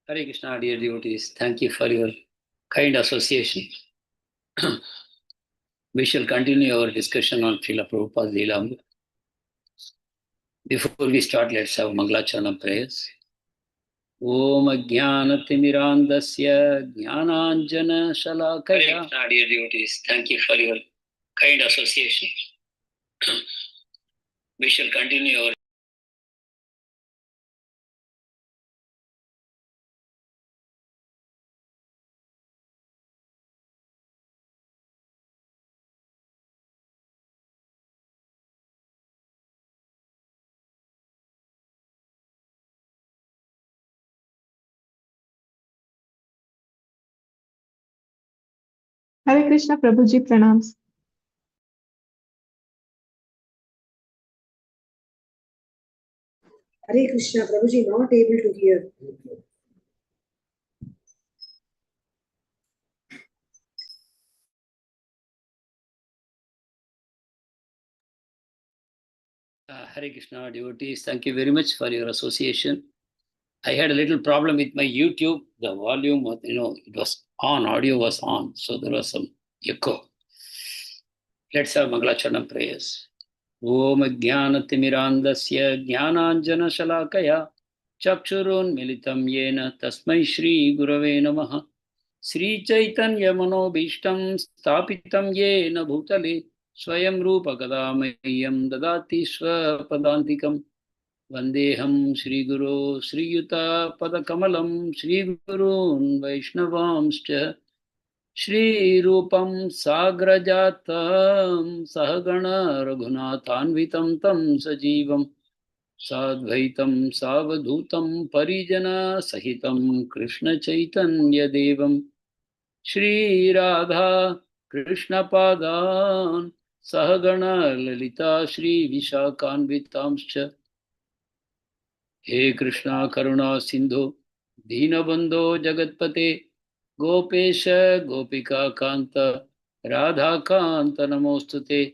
Hare Krishna, dear devotees. Thank you for your kind association. We shall continue our discussion on Srila Prabhupada's Lilamrt. Before we start, let's have Mangalacharana prayers. Om Ajnanatirmirandasya Jnananjana Shalakaya. Hare Krishna, dear devotees. Thank you for your kind association. We shall continue our Hare Krishna, Prabhuji, pranams. Hare Krishna, Prabhuji, not able to hear. Hare Krishna, devotees. Thank you very much for your association. I had a little problem with my YouTube. The volume was, it was on, audio was on, so there was some echo. Let's have Mangalacharana prayers. Om Jnanatirmirandasya Jnananjana Shalakaya Chakshurun Militam Yena Tasmai Shri Gurave Namaha Sri Chaitanya Manobhishtam Stapitam Yena Bhutale Swayam Rupa Kadamayam Dadati Swapadantikam Vandeham Shri Guru Sri Yuta Padakamalam Shri Gurun Vaishnavamscha Shri Rupam Sagrajatam Sahagana Raghunathanvitam Tam Sajivam Sadvaitam Savadhutam Parijana Sahitam Krishna Chaitanya Devam Shri Radha Krishna Padan Sahagana Lalita Shri Vishakhanvitamscha He Krishna Karuna Sindhu Deenabandho Jagatpate Gopesha Gopika Kanta Radha Kanta Namostute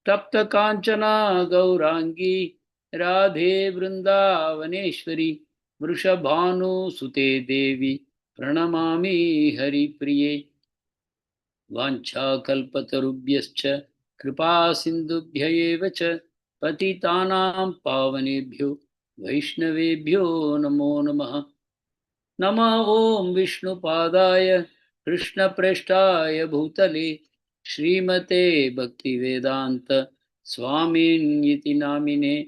Tapta Kanchana Gaurangi Radhe Vrindavaneshwari Vrishabhanu Sute Devi Pranamami Hari Priye Vancha Kalpatarubhyascha Kripa Sindhubhya Evacha Patitanam Pavanebhyo Vaishnavebhyo Namo Namaha Nama Om Vishnu Padaya Krishna Preshtaya Bhutale Srimate Bhakti Vedanta Swamin Yiti Namine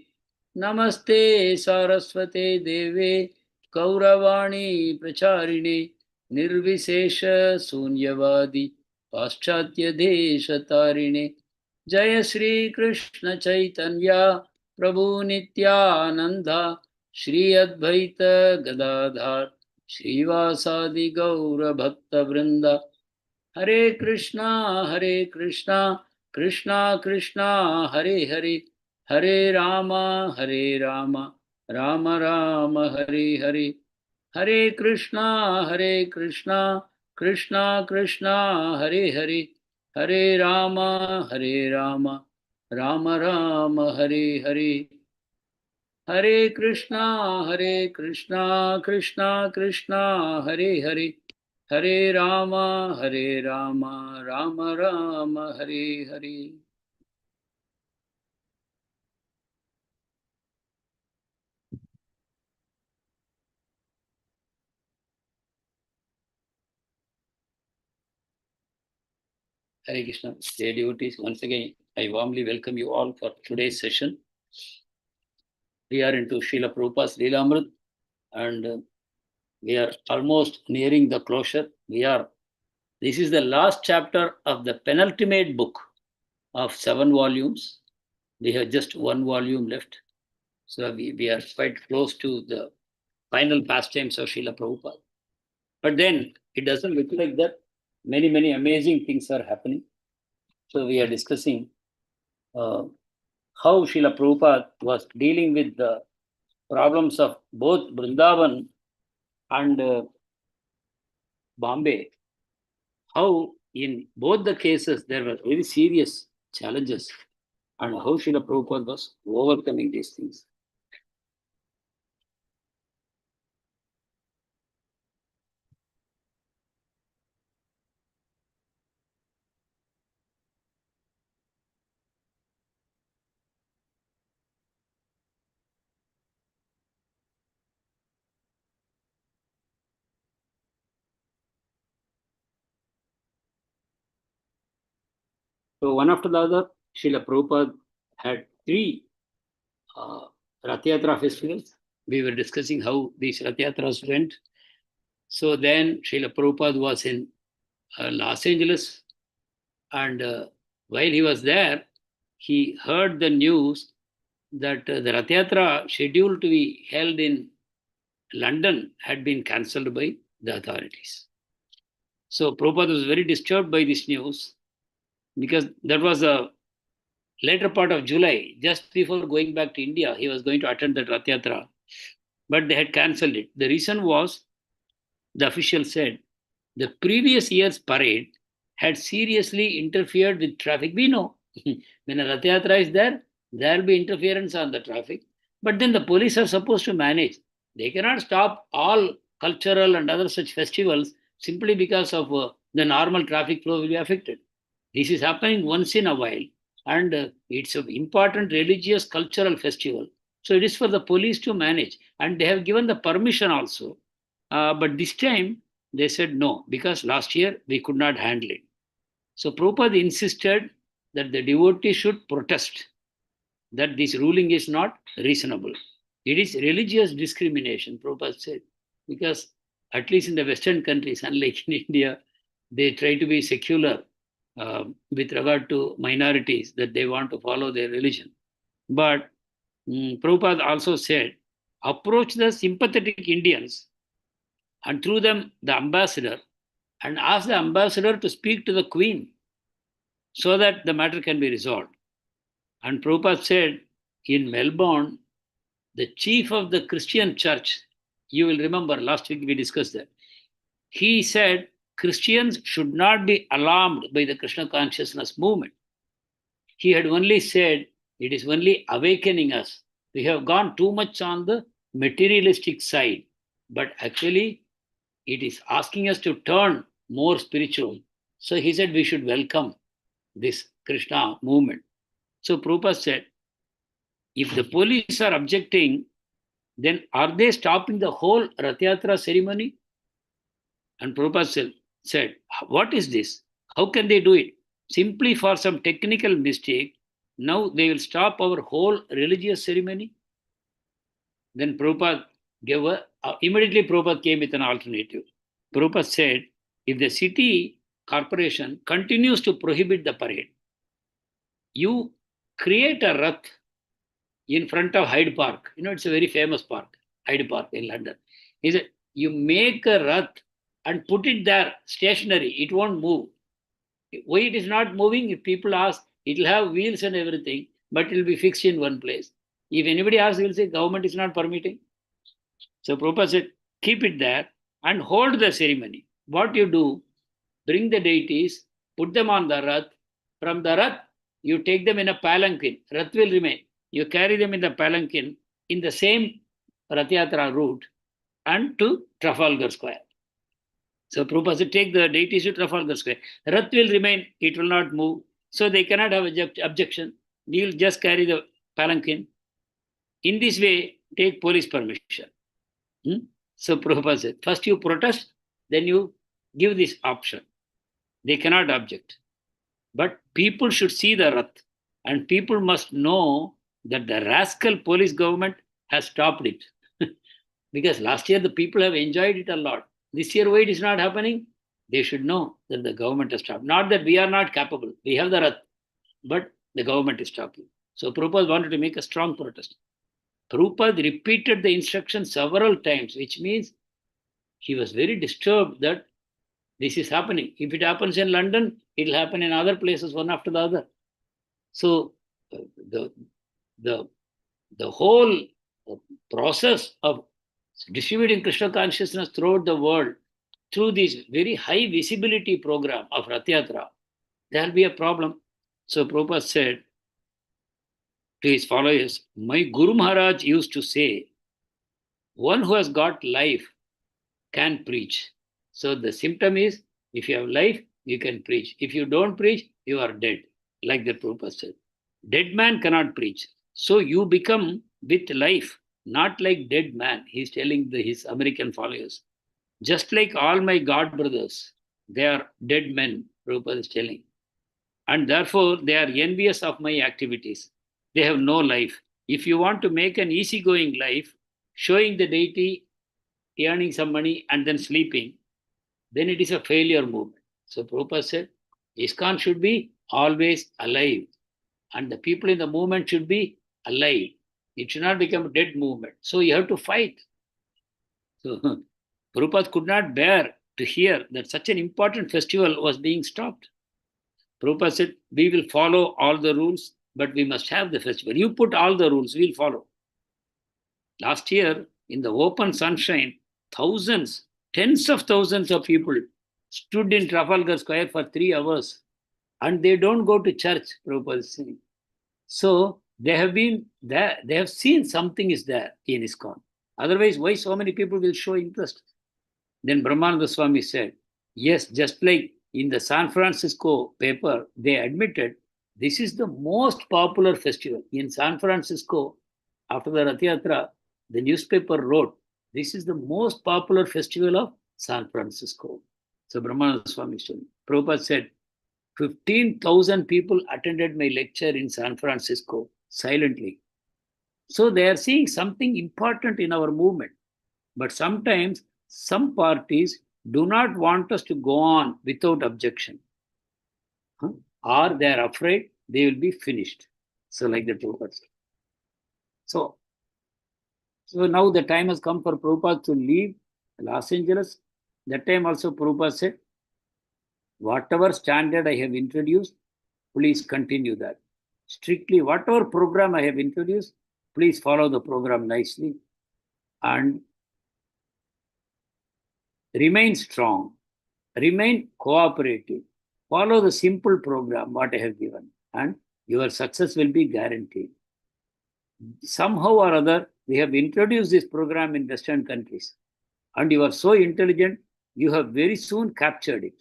Namaste Saraswate Deve Kauravani Pracharine Nirvisesha Sunyavadi Paschatya Desha Tarine Jaya Shri Krishna Chaitanya Prabhu Nityananda Shri Advaita Gadadhar Srivasadi Gaura Bhakta Vrinda Hare Krishna Krishna Krishna Hare Hare Hare Rama Rama Rama Hare Hare Hare Krishna Krishna Krishna Hare Hare Hare Rama Rama Rama Hare Hare Hare Krishna Krishna Krishna Hare Hare Hare Rama Rama Rama Hare Hare. Hare Krishna. Dear devotees, once again, I warmly welcome you all for today's session. We are into Srila Prabhupada's Lilamrt, and we are almost nearing the closure. This is the last chapter of the penultimate book of 7 volumes. We have just 1 volume left. So we are quite close to the final pastimes of Srila Prabhupada. But then it doesn't look like that. Many amazing things are happening. So we are discussing how Srila Prabhupada was dealing with the problems of both Vrindavan and Bombay. How in both the cases there were very serious challenges, and how Srila Prabhupada was overcoming these things. So one after the other, Srila Prabhupada had three Rath Yatra festivals. We were discussing how these Rath Yatras went. So then Srila Prabhupada was in Los Angeles, and while he was there, he heard the news that the Rath Yatra scheduled to be held in London had been cancelled by the authorities. So Prabhupada was very disturbed by this news, because that was a later part of July, just before going back to India. He was going to attend the Rath Yatra, but they had cancelled it. The reason was, the official said, the previous year's parade had seriously interfered with traffic. We know when a Rath Yatra is there, there will be interference on the traffic. But then the police are supposed to manage. They cannot stop all cultural and other such festivals simply because of the normal traffic flow will be affected. This is happening once in a while, and it's an important religious cultural festival. So it is for the police to manage, and they have given the permission also. But this time they said no, because last year we could not handle it. So Prabhupada insisted that the devotee should protest, that this ruling is not reasonable. It is religious discrimination, Prabhupada said, because at least in the Western countries, unlike in India, they try to be secular with regard to minorities, that they want to follow their religion. But Prabhupada also said, approach the sympathetic Indians and through them the ambassador, and ask the ambassador to speak to the Queen so that the matter can be resolved. And Prabhupada said, in Melbourne, the chief of the Christian church, you will remember last week we discussed that, he said Christians should not be alarmed by the Krishna consciousness movement. He had only said it is only awakening us. We have gone too much on the materialistic side, but actually it is asking us to turn more spiritual. So he said we should welcome this Krishna movement. So Prabhupada said, if the police are objecting, then are they stopping the whole Rath Yatra ceremony? And Prabhupada said, what is this? How can they do it? Simply for some technical mistake, now they will stop our whole religious ceremony? Then Prabhupada immediately Prabhupada came with an alternative. Prabhupada said, if the city corporation continues to prohibit the parade, you create a Rath in front of Hyde Park. You know, it's a very famous park, Hyde Park in London. He said, you make a Rath and put it there, stationary, it won't move. Why it is not moving? If people ask, it will have wheels and everything, but it will be fixed in one place. If anybody asks, he will say, government is not permitting. So Prabhupada said, keep it there and hold the ceremony. What you do, bring the deities, put them on the Rath. From the Rath, you take them in a palanquin. Rath will remain. You carry them in the palanquin in the same Rath Yatra route and to Trafalgar Square. So Prabhupada said, take the deities to Trafalgar Square. Rath will remain, it will not move. So they cannot have objection. You will just carry the palanquin. In this way, take police permission. So Prabhupada said, first you protest, then you give this option. They cannot object. But people should see the Rath, and people must know that the rascal police government has stopped it. Because last year the people have enjoyed it a lot. This year, why it is not happening? They should know that the government has stopped. Not that we are not capable. We have the Rath, but the government is stopping. So Prabhupada wanted to make a strong protest. Prabhupada repeated the instruction several times, which means he was very disturbed that this is happening. If it happens in London, it will happen in other places, one after the other. So the whole process of distributing Krishna consciousness throughout the world through this very high visibility program of Rath Yatra, there will be a problem. So Prabhupada said to his followers, my Guru Maharaj used to say, one who has got life can preach. So the symptom is, if you have life, you can preach. If you don't preach, you are dead. Like the Prabhupada said. Dead man cannot preach. So you become with life, not like dead man. He's telling his American followers. Just like all my God brothers, they are dead men, Prabhupada is telling. and therefore they are envious of my activities. They have no life. If you want to make an easygoing life, showing the deity, earning some money, and then sleeping, then it is a failure movement. So Prabhupada said, ISKCON should be always alive, and the people in the movement should be alive. It should not become a dead movement. So you have to fight. So Prabhupada could not bear to hear that such an important festival was being stopped. Prabhupada said, we will follow all the rules, but we must have the festival. You put all the rules, we'll follow. Last year, in the open sunshine, thousands, tens of thousands of people stood in Trafalgar Square for 3 hours, and they don't go to church, Prabhupada is saying. So they have been there, they have seen something is there in ISKCON. Otherwise, why so many people will show interest? Then Brahmananda Swami said, yes, just like in the San Francisco paper, they admitted this is the most popular festival. In San Francisco, after the Rath Yatra, the newspaper wrote, this is the most popular festival of San Francisco. So Brahmananda Swami said, Prabhupada said, 15,000 people attended my lecture in San Francisco silently. So they are seeing something important in our movement. But sometimes some parties do not want us to go on without objection. Or they are afraid they will be finished. So like the Prabhupada said. So now the time has come for Prabhupada to leave Los Angeles. That time also Prabhupada said, whatever standard I have introduced, please continue that. Strictly, whatever program I have introduced, please follow the program nicely and remain strong, remain cooperative, follow the simple program what I have given, and your success will be guaranteed. Somehow or other, we have introduced this program in Western countries, and you are so intelligent, you have very soon captured it.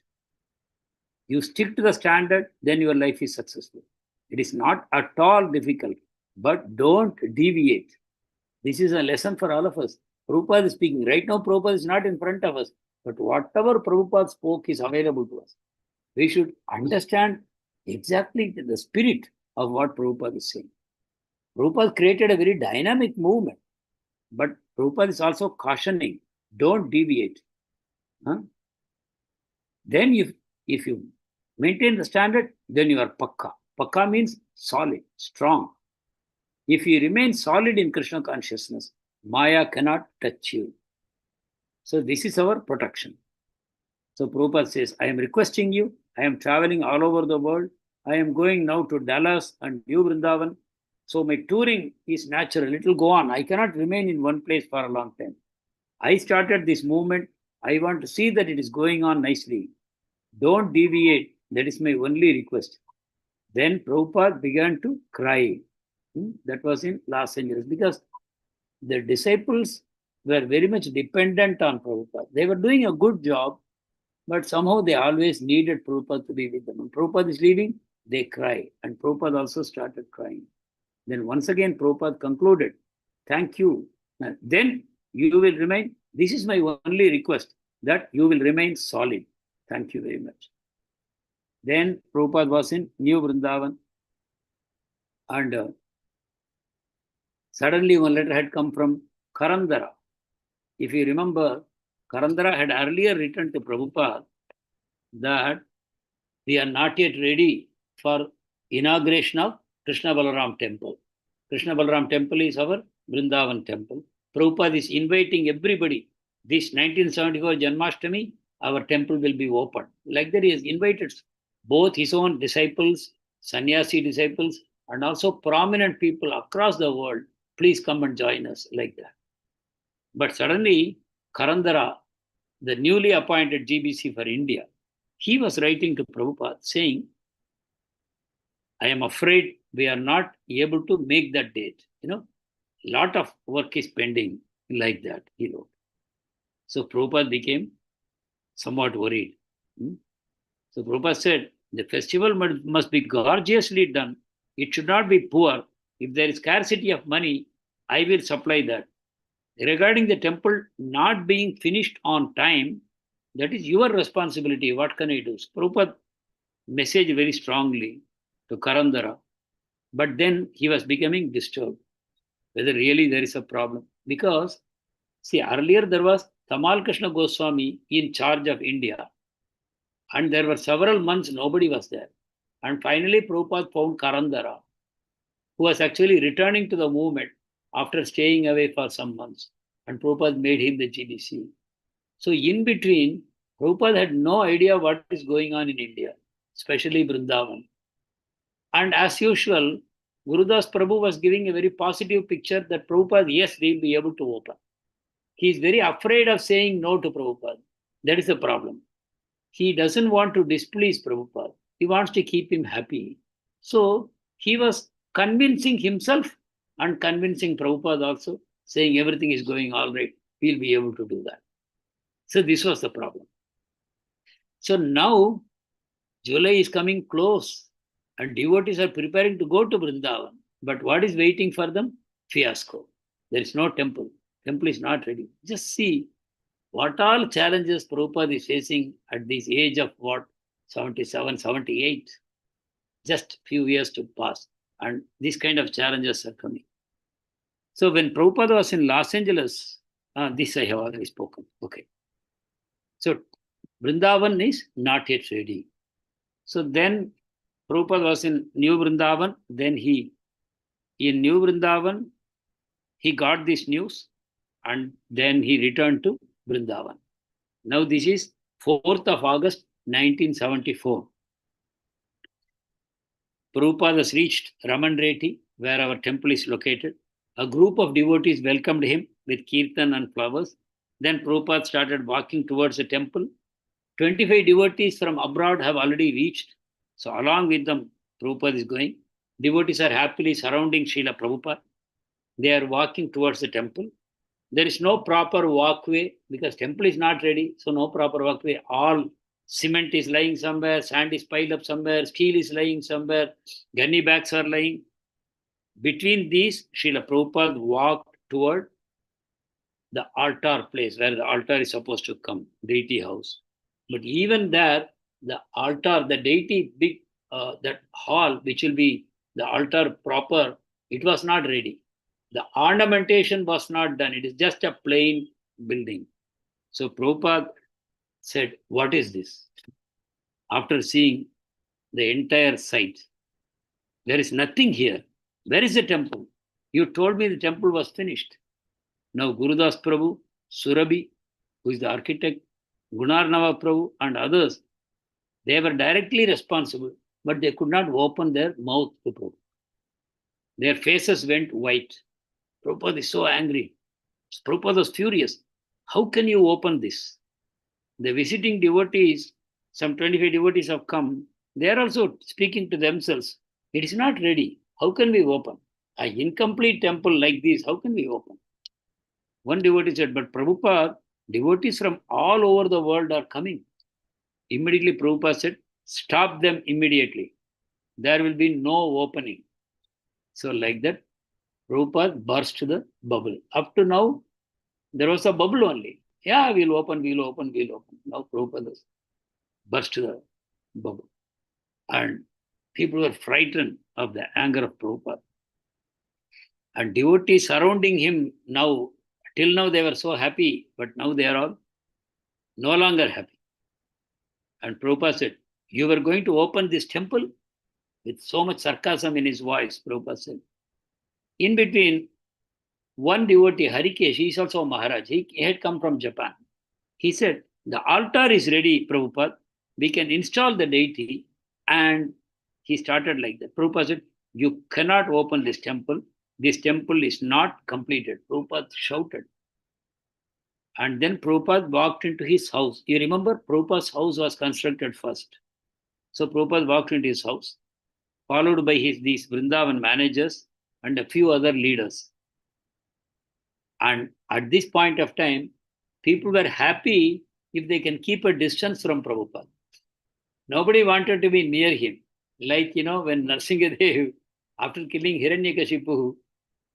You stick to the standard, then your life is successful. It is not at all difficult, but don't deviate. This is a lesson for all of us. Prabhupada is speaking. Right now, Prabhupada is not in front of us, but whatever Prabhupada spoke is available to us. We should understand exactly the spirit of what Prabhupada is saying. Prabhupada created a very dynamic movement, but Prabhupada is also cautioning, don't deviate. Then if you maintain the standard, then you are pakka. Pakka means solid, strong. If you remain solid in Krishna consciousness, Maya cannot touch you. So this is our protection. So Prabhupada says, I am requesting you, I am traveling all over the world. I am going now to Dallas and New Vrindavan. So my touring is natural. It will go on. I cannot remain in one place for a long time. I started this movement. I want to see that it is going on nicely. Don't deviate. That is my only request. Then Prabhupada began to cry. That was in Los Angeles because the disciples were very much dependent on Prabhupada. They were doing a good job, but somehow they always needed Prabhupada to be with them. When Prabhupada is leaving, they cry. And Prabhupada also started crying. Then once again, Prabhupada concluded, thank you. Then you will remain, this is my only request, that you will remain solid. Thank you very much. Then Prabhupada was in New Vrindavan. And suddenly one letter had come from Karandara. If you remember, Karandara had earlier written to Prabhupada that we are not yet ready for inauguration of Krishna Balaram temple. Krishna Balaram temple is our Vrindavan temple. Prabhupada is inviting everybody. This 1974 Janmashtami, our temple will be open. Like that, he has invited both his own disciples, sannyasi disciples, and also prominent people across the world. Please come and join us, like that. But suddenly, Karandara, the newly appointed GBC for India, he was writing to Prabhupada saying, I am afraid we are not able to make that date. Lot of work is pending, like that, he wrote. So Prabhupada became somewhat worried. So Prabhupada said, the festival must be gorgeously done. It should not be poor. If there is scarcity of money, I will supply that. Regarding the temple not being finished on time, that is your responsibility. What can I do? So Prabhupada message very strongly to Karandara, but then he was becoming disturbed whether really there is a problem. Because, see, earlier there was Tamal Krishna Goswami in charge of India, and there were several months nobody was there. And finally, Prabhupada found Karandara, who was actually returning to the movement after staying away for some months. And Prabhupada made him the GDC. So in between, Prabhupada had no idea what is going on in India, especially Vrindavan. And as usual, Gurudas Prabhu was giving a very positive picture that Prabhupada, yes, we'll be able to open. He is very afraid of saying no to Prabhupada. That is the problem. He doesn't want to displease Prabhupada. He wants to keep him happy. So he was convincing himself and convincing Prabhupada also, saying everything is going all right. We'll be able to do that. So this was the problem. So now July is coming close and devotees are preparing to go to Vrindavan. But what is waiting for them? Fiasco. There is no temple. Temple is not ready. Just see what all challenges Prabhupada is facing at this age of what, 77, 78. Just few years to pass. And these kind of challenges are coming. So when Prabhupada was in Los Angeles, this I have already spoken. Okay. So Vrindavan is not yet ready. So then Prabhupada was in New Vrindavan. Then in New Vrindavan, he got this news and then he returned to Vrindavan. Now this is 4th of August, 1974. Prabhupada has reached Raman Reti, where our temple is located. A group of devotees welcomed him with kirtan and flowers. Then Prabhupada started walking towards the temple. 25 devotees from abroad have already reached. So along with them, Prabhupada is going. Devotees are happily surrounding Srila Prabhupada. They are walking towards the temple. There is no proper walkway because temple is not ready. So no proper walkway. All cement is lying somewhere, sand is piled up somewhere, steel is lying somewhere, gunny bags are lying. Between these, Srila Prabhupada walked toward the altar place where the altar is supposed to come, deity house. But even there, the altar, the deity, big, that hall, which will be the altar proper, it was not ready. The ornamentation was not done. It is just a plain building. So Prabhupada said, what is this? After seeing the entire site, there is nothing here. Where is the temple? You told me the temple was finished. Now Gurudas Prabhu, Surabhi, who is the architect, Gunarnava Prabhu and others, they were directly responsible, but they could not open their mouth to Prabhu. Their faces went white. Prabhupada is so angry. Prabhupada was furious. How can you open this? The visiting devotees, some 25 devotees have come. They are also speaking to themselves. It is not ready. How can we open? An incomplete temple like this, how can we open? One devotee said, but Prabhupada, devotees from all over the world are coming. Immediately Prabhupada said, stop them immediately. There will be no opening. So like that, Prabhupada burst the bubble. Up to now, there was a bubble only. Yeah, we'll open. Now Prabhupada burst the bubble. And people were frightened of the anger of Prabhupada. And devotees surrounding him now, till now they were so happy, but now they are all no longer happy. And Prabhupada said, you were going to open this temple? With so much sarcasm in his voice, Prabhupada said. In between, one devotee, Harikesh, he is also a Maharaj. He had come from Japan. He said, the altar is ready, Prabhupada. We can install the deity. And he started like that. Prabhupada said, you cannot open this temple. This temple is not completed. Prabhupada shouted. And then Prabhupada walked into his house. You remember, Prabhupada's house was constructed first. So Prabhupada walked into his house, followed by these Vrindavan managers and a few other leaders. And at this point of time, people were happy if they can keep a distance from Prabhupada. Nobody wanted to be near him. Like, when Narsingadev, after killing Hiranyakashipu,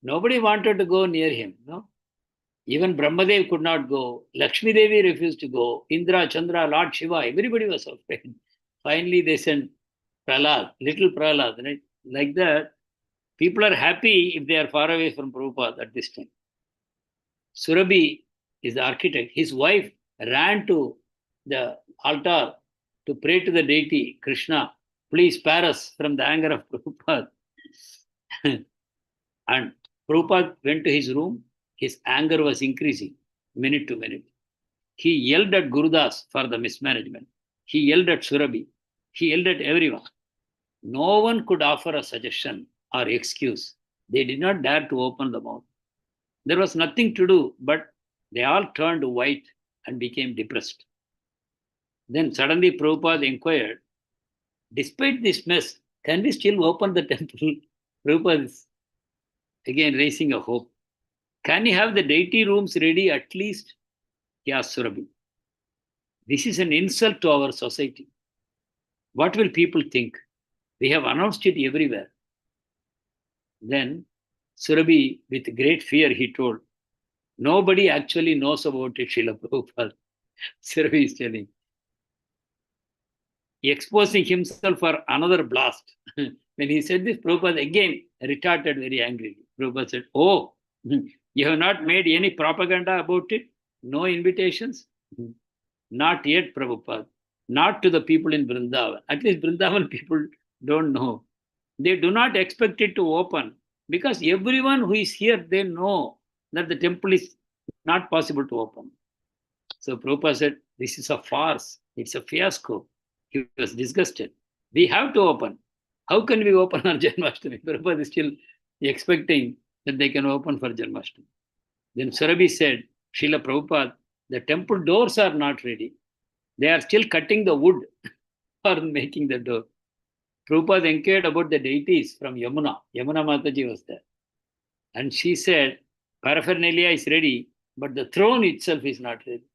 nobody wanted to go near him. No? Even Brahmadev could not go. Lakshmi Devi refused to go. Indra, Chandra, Lord Shiva, everybody was afraid. Finally, they sent Prahlad, little Prahlad, right? Like that, people are happy if they are far away from Prabhupada at this time. Surabhi is the architect. His wife ran to the altar to pray to the deity, Krishna, please spare us from the anger of Prabhupada. And Prabhupada went to his room. His anger was increasing minute to minute. He yelled at Gurudas for the mismanagement. He yelled at Surabhi. He yelled at everyone. No one could offer a suggestion or excuse. They did not dare to open the mouth. There was nothing to do, but they all turned white and became depressed. Then suddenly Prabhupada inquired, despite this mess, can we still open the temple? Prabhupada is again raising a hope. Can you have the deity rooms ready at least? He asked Surabhi. This is an insult to our society. What will people think? We have announced it everywhere. Then Surabhi, with great fear, he told, nobody actually knows about it, Srila Prabhupada. Surabhi is telling, exposing himself for another blast. When he said this, Prabhupada again retorted very angrily. Prabhupada said, oh, you have not made any propaganda about it? No invitations? Not yet, Prabhupada. Not to the people in Vrindavan. At least Vrindavan people don't know. They do not expect it to open because everyone who is here, they know that the temple is not possible to open. So Prabhupada said, this is a farce. It's a fiasco. He was disgusted. We have to open. How can we open on Janmashtami? Prabhupada is still expecting that they can open for Janmashtami. Then Surabhi said, Srila Prabhupada, the temple doors are not ready. They are still cutting the wood for making the door. Prabhupada inquired about the deities from Yamuna. Yamuna Mataji was there. And she said, paraphernalia is ready, but the throne itself is not ready.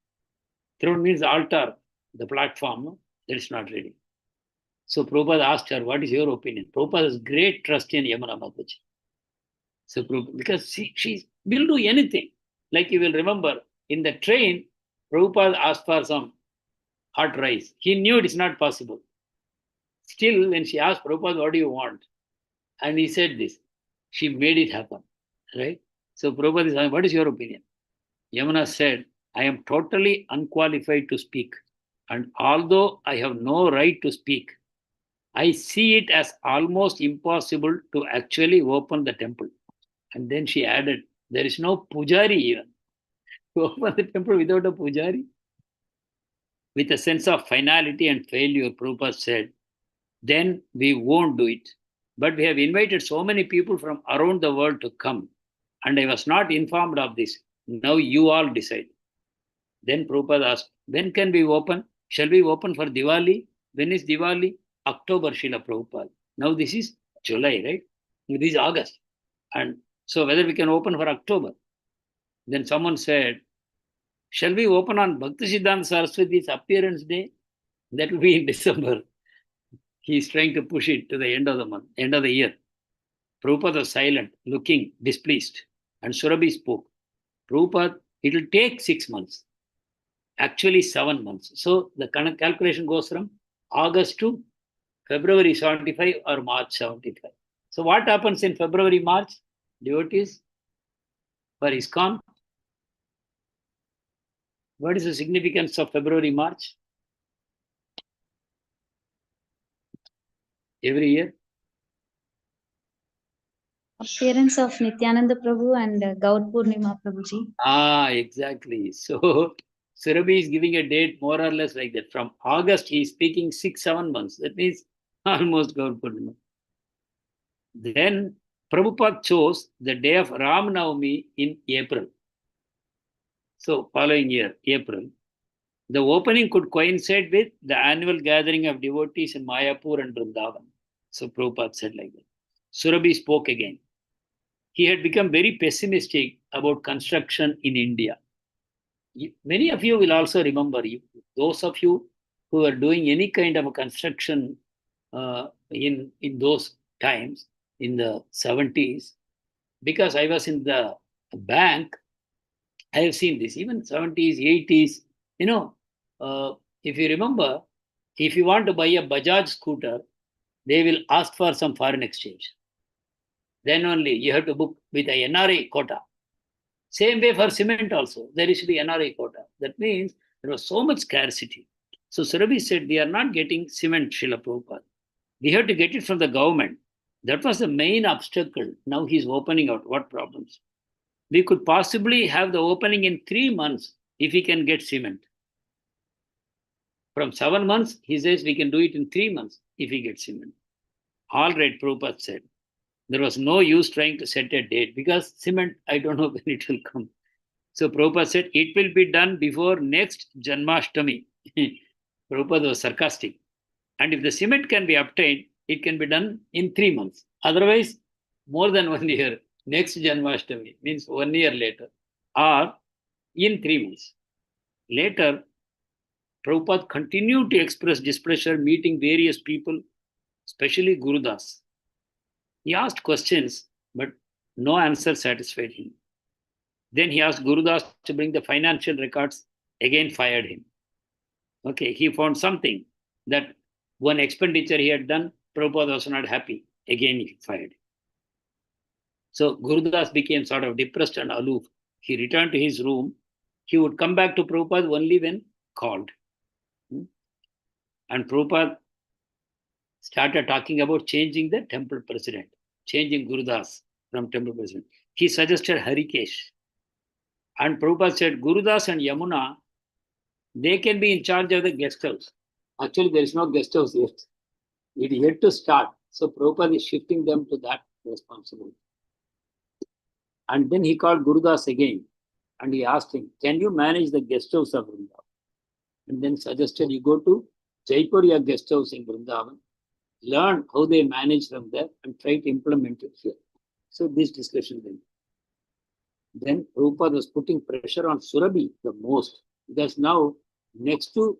Throne means altar, the platform, that is not ready. So Prabhupada asked her, what is your opinion? Prabhupada has great trust in Yamuna Mataji. So because she will do anything. Like you will remember, in the train, Prabhupada asked for some hot rice. He knew it is not possible. Still, when she asked Prabhupada, what do you want? And he said this, she made it happen, right? So Prabhupada is saying, what is your opinion? Yamuna said, I am totally unqualified to speak. And although I have no right to speak, I see it as almost impossible to actually open the temple. And then she added, there is no pujari even. To open the temple without a pujari? With a sense of finality and failure, Prabhupada said, then we won't do it. But we have invited so many people from around the world to come. And I was not informed of this. Now you all decide. Then Prabhupada asked, when can we open? Shall we open for Diwali? When is Diwali? October, Srila Prabhupada. Now this is July, right? This is August. And so whether we can open for October? Then someone said, shall we open on Bhaktisiddhanta Saraswati's appearance day? That will be in December. He is trying to push it to the end of the month, end of the year. Prabhupada was silent, looking displeased. And Surabhi spoke. Prabhupada, it will take 6 months. Actually, 7 months. So the calculation goes from August to February 75 or March 75. So what happens in February, March? Devotees for ISKCON. What is the significance of February, March? Every year? Appearance of Nityananda Prabhu and Gaur Purnima Prabhuji. Ah, exactly. So Surabhi is giving a date more or less like that. From August, he is speaking 6-7 months. That means almost Gaur Purnima. Then Prabhupada chose the day of Ram Navami in April. So following year, April. The opening could coincide with the annual gathering of devotees in Mayapur and Vrindavan. So Prabhupada said like that. Surabhi spoke again. He had become very pessimistic about construction in India. Many of you will also remember, those of you who are doing any kind of a construction in those times, in the 70s, because I was in the bank, I have seen this, even 70s, 80s, if you remember, if you want to buy a Bajaj scooter, they will ask for some foreign exchange. Then only you have to book with a NRI quota. Same way for cement also, there is to be NRI quota. That means there was so much scarcity. So Surabhi said, we are not getting cement, Srila Prabhupada. We have to get it from the government. That was the main obstacle. Now he's opening out. What problems? We could possibly have the opening in 3 months if we can get cement. From 7 months, he says we can do it in 3 months if we get cement. All right, Prabhupada said. There was no use trying to set a date because cement, I don't know when it will come. So Prabhupada said, it will be done before next Janmashtami. Prabhupada was sarcastic. And if the cement can be obtained, it can be done in 3 months. Otherwise, more than 1 year. Next Janmashtami means 1 year later or in 3 months. Later, Prabhupada continued to express displeasure, meeting various people, especially Gurudas. He asked questions, but no answer satisfied him. Then he asked Gurudas to bring the financial records, again fired him. Okay, he found something that one expenditure he had done, Prabhupada was not happy. Again, he fired him. So Gurudas became sort of depressed and aloof. He returned to his room. He would come back to Prabhupada only when called. And Prabhupada started talking about changing the temple president, changing Gurudas from temple president. He suggested Harikesh. And Prabhupada said, Gurudas and Yamuna, they can be in charge of the guest house. Actually, there is no guest house yet. It is yet to start. So Prabhupada is shifting them to that responsibility. And then he called Gurudas again. And he asked him, can you manage the guest house of Vrindavan? And then suggested you go to Jaipuriya guest house in Vrindavan, learn how they manage from there and try to implement it here. So this discussion went. Then Prabhupada was putting pressure on Surabhi the most, because now next to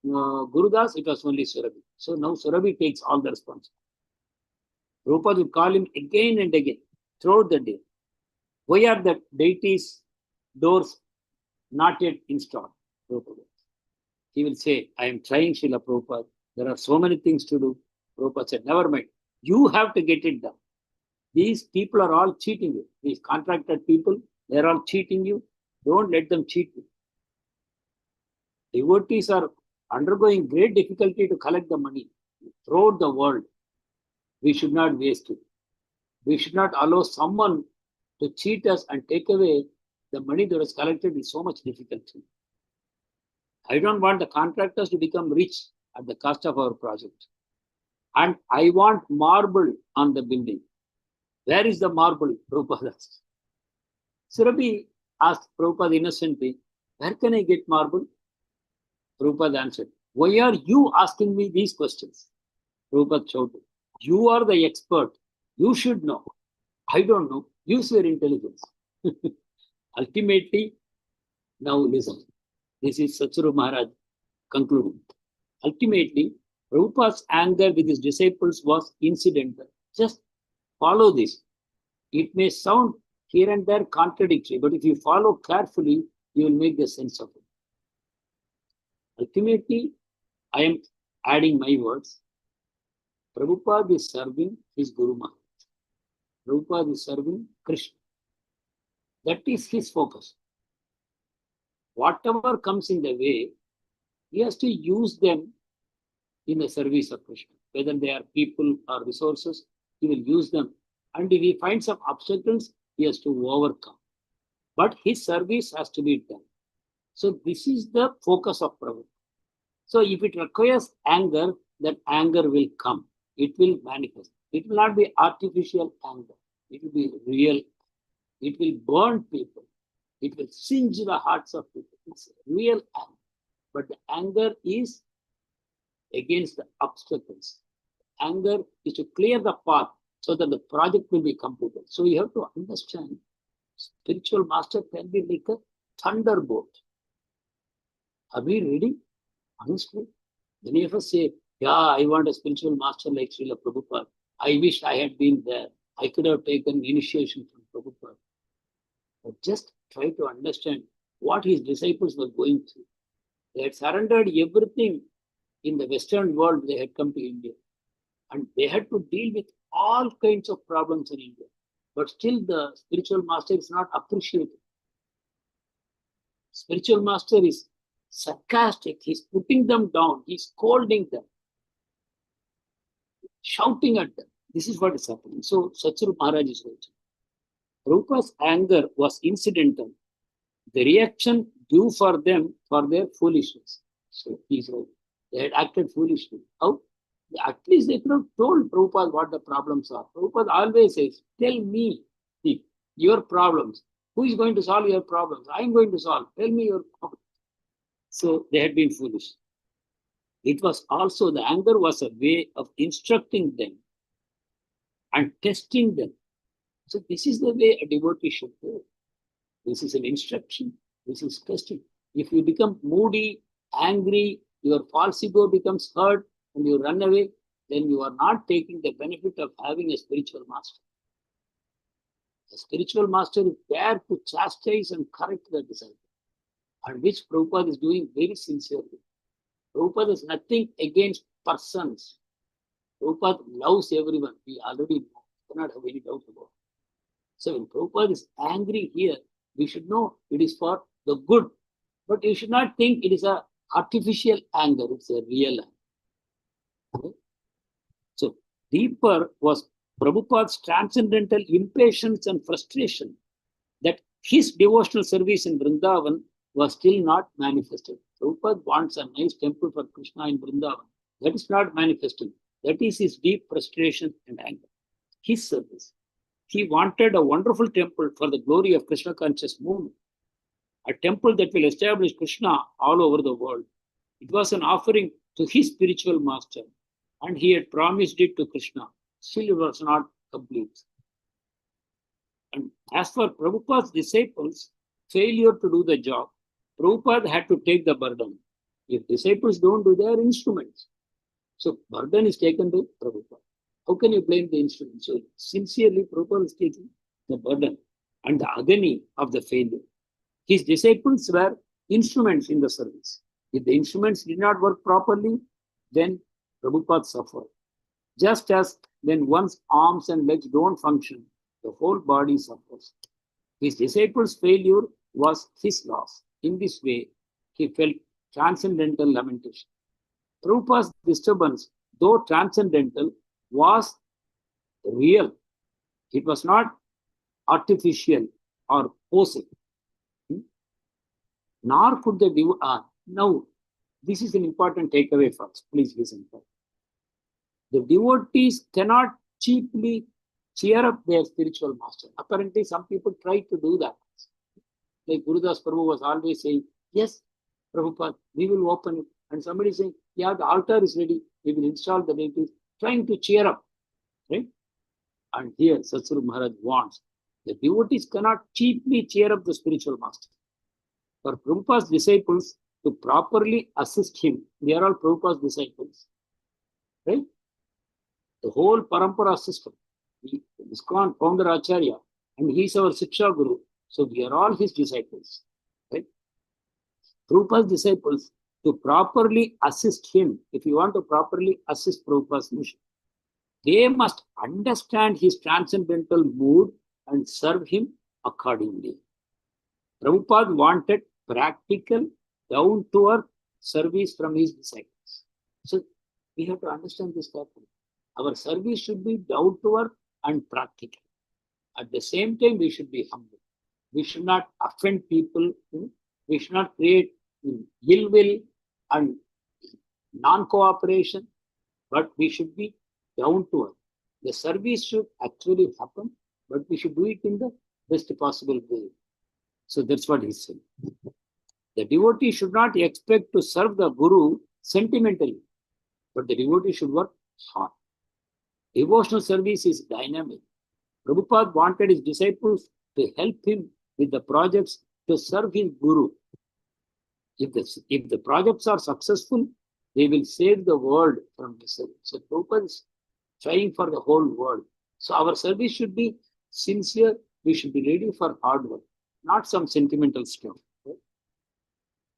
Gurudas, it was only Surabhi. So now Surabhi takes all the responsibility. Prabhupada would call him again and again throughout the day. Why are the deities' doors not yet installed? Prabhupada. He will say, I am trying, Srila Prabhupada. There are so many things to do. Prabhupada said, never mind. You have to get it done. These people are all cheating you. These contracted people, they're all cheating you. Don't let them cheat you. Devotees are undergoing great difficulty to collect the money throughout the world. We should not waste it. We should not allow someone to cheat us and take away the money that was collected with so much difficulty. I don't want the contractors to become rich at the cost of our project. And I want marble on the building. Where is the marble? Prabhupada asked. Surabhi asked Prabhupada innocently, where can I get marble? Prabhupada answered, why are you asking me these questions? Prabhupada shouted, you are the expert. You should know. I don't know. Use your intelligence. Ultimately, now listen. This is Satsvaru Maharaj concluding. Ultimately, Prabhupada's anger with his disciples was incidental. Just follow this. It may sound here and there contradictory, but if you follow carefully, you will make the sense of it. Ultimately, I am adding my words. Prabhupada is serving his Guru Maharaj. Prabhupada is serving Krishna. That is his focus. Whatever comes in the way, he has to use them in the service of Krishna. Whether they are people or resources, he will use them. And if he finds some obstacles, he has to overcome. But his service has to be done. So this is the focus of Prabhupada. So if it requires anger, that anger will come. It will manifest. It will not be artificial anger. It will be real. It will burn people. It will singe the hearts of people. It's real anger. But the anger is against the obstacles. Anger is to clear the path so that the project will be completed. So you have to understand, spiritual master can be like a thunderbolt. Are we ready? Honestly, many of us say, yeah, I want a spiritual master like Srila Prabhupada. I wish I had been there. I could have taken initiation from Prabhupada. But just try to understand what his disciples were going through. They had surrendered everything in the Western world. They had come to India. And they had to deal with all kinds of problems in India. But still the spiritual master is not appreciated. Spiritual master is sarcastic. He's putting them down. He's scolding them, shouting at them. This is what is happening. So Satsvarupa Maharaj is right. Prabhupada's anger was incidental. The reaction due for them for their foolishness. So he's right. They had acted foolishly. How? At least they could have told Prabhupada what the problems are. Prabhupada always says, tell me your problems. Who is going to solve your problems? I am going to solve. Tell me your problems. So they had been foolish. It was also, the anger was a way of instructing them and testing them. So this is the way a devotee should go. This is an instruction. This is testing. If you become moody, angry, your false ego becomes hurt, and you run away, then you are not taking the benefit of having a spiritual master. A spiritual master is there to chastise and correct the disciple, and which Prabhupada is doing very sincerely. Prabhupada is nothing against persons. Prabhupada loves everyone. We already know. Cannot have any doubt about it. So when Prabhupada is angry here, we should know it is for the good. But you should not think it is an artificial anger. It's a real anger. Okay? So deeper was Prabhupada's transcendental impatience and frustration that his devotional service in Vrindavan was still not manifested. Prabhupada wants a nice temple for Krishna in Vrindavan. That is not manifesting. That is his deep frustration and anger. His service. He wanted a wonderful temple for the glory of Krishna conscious movement. A temple that will establish Krishna all over the world. It was an offering to his spiritual master, and he had promised it to Krishna. Still, it was not complete. And as for Prabhupada's disciples' failure to do the job, Prabhupada had to take the burden. If disciples don't do their instruments, so burden is taken by Prabhupada. How can you blame the instrument? So sincerely, Prabhupada is taking the burden and the agony of the failure. His disciples were instruments in the service. If the instruments did not work properly, then Prabhupada suffered. Just as when one's arms and legs don't function, the whole body suffers. His disciples' failure was his loss. In this way, he felt transcendental lamentation. Prabhupada's disturbance, though transcendental, was real. It was not artificial or posing. Nor could the now, this is an important takeaway for us. Please listen. The devotees cannot cheaply cheer up their spiritual master. Apparently, some people try to do that. Like Gurudas Prabhu was always saying, yes, Prabhupada, we will open it. And somebody saying, yeah, the altar is ready. We will install the deities. Trying to cheer up. Right? And here, Satsvarupa Maharaj wants, the devotees cannot cheaply cheer up the spiritual master. For Prabhupada's disciples to properly assist him, they are all Prabhupada's disciples. Right? The whole Parampara system. ISKCON founder Acharya, and he is our Siksha Guru. So we are all his disciples. Right? Prabhupada's disciples to properly assist him, if you want to properly assist Prabhupada's mission, they must understand his transcendental mood and serve him accordingly. Prabhupada wanted practical, down-to-earth service from his disciples. So we have to understand this properly. Our service should be down-to-earth and practical. At the same time, we should be humble. We should not offend people. We should not create ill will and non-cooperation, but we should be down to earth. The service should actually happen, but we should do it in the best possible way. So that's what he said. The devotee should not expect to serve the Guru sentimentally, but the devotee should work hard. Devotional service is dynamic. Prabhupada wanted his disciples to help him with the projects to serve his Guru. If the projects are successful, they will save the world from misery. So Prabhupada is trying for the whole world. So our service should be sincere. We should be ready for hard work, not some sentimental stuff. Right?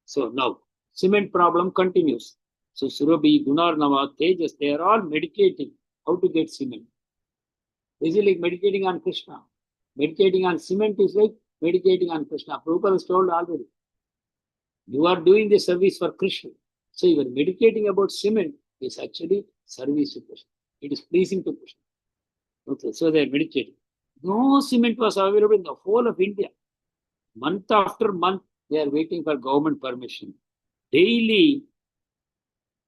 So now, cement problem continues. So Surabhi, Gunarnava, Tejas, they are all meditating how to get cement. This is like meditating on Krishna. Meditating on cement is like meditating on Krishna. Prabhupada has told already. You are doing the service for Krishna. So you are meditating about cement is actually service to Krishna. It is pleasing to Krishna. Okay, so they are meditating. No cement was available in the whole of India. Month after month, they are waiting for government permission. Daily,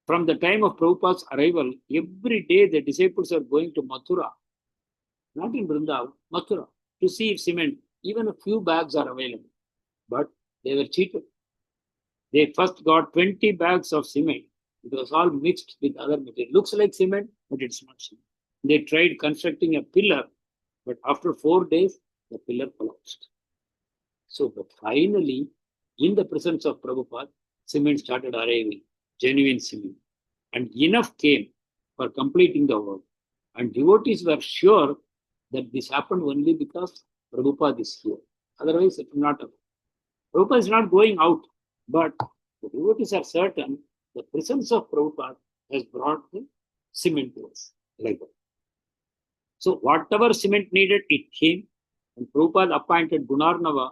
from the time of Prabhupada's arrival, every day the disciples are going to Mathura, not in Vrindavan, Mathura, to see if cement, even a few bags are available. But they were cheated. They first got 20 bags of cement. It was all mixed with other material. Looks like cement, but it's not cement. They tried constructing a pillar, but after 4 days, the pillar collapsed. So, but finally, in the presence of Prabhupada, cement started arriving, genuine cement. And enough came for completing the work. And devotees were sure that this happened only because Prabhupada is here. Otherwise, it will not happen. Prabhupada is not going out, but the devotees are certain the presence of Prabhupada has brought the cement to us. Like that. So whatever cement needed, it came. And Prabhupada appointed Gunarnava,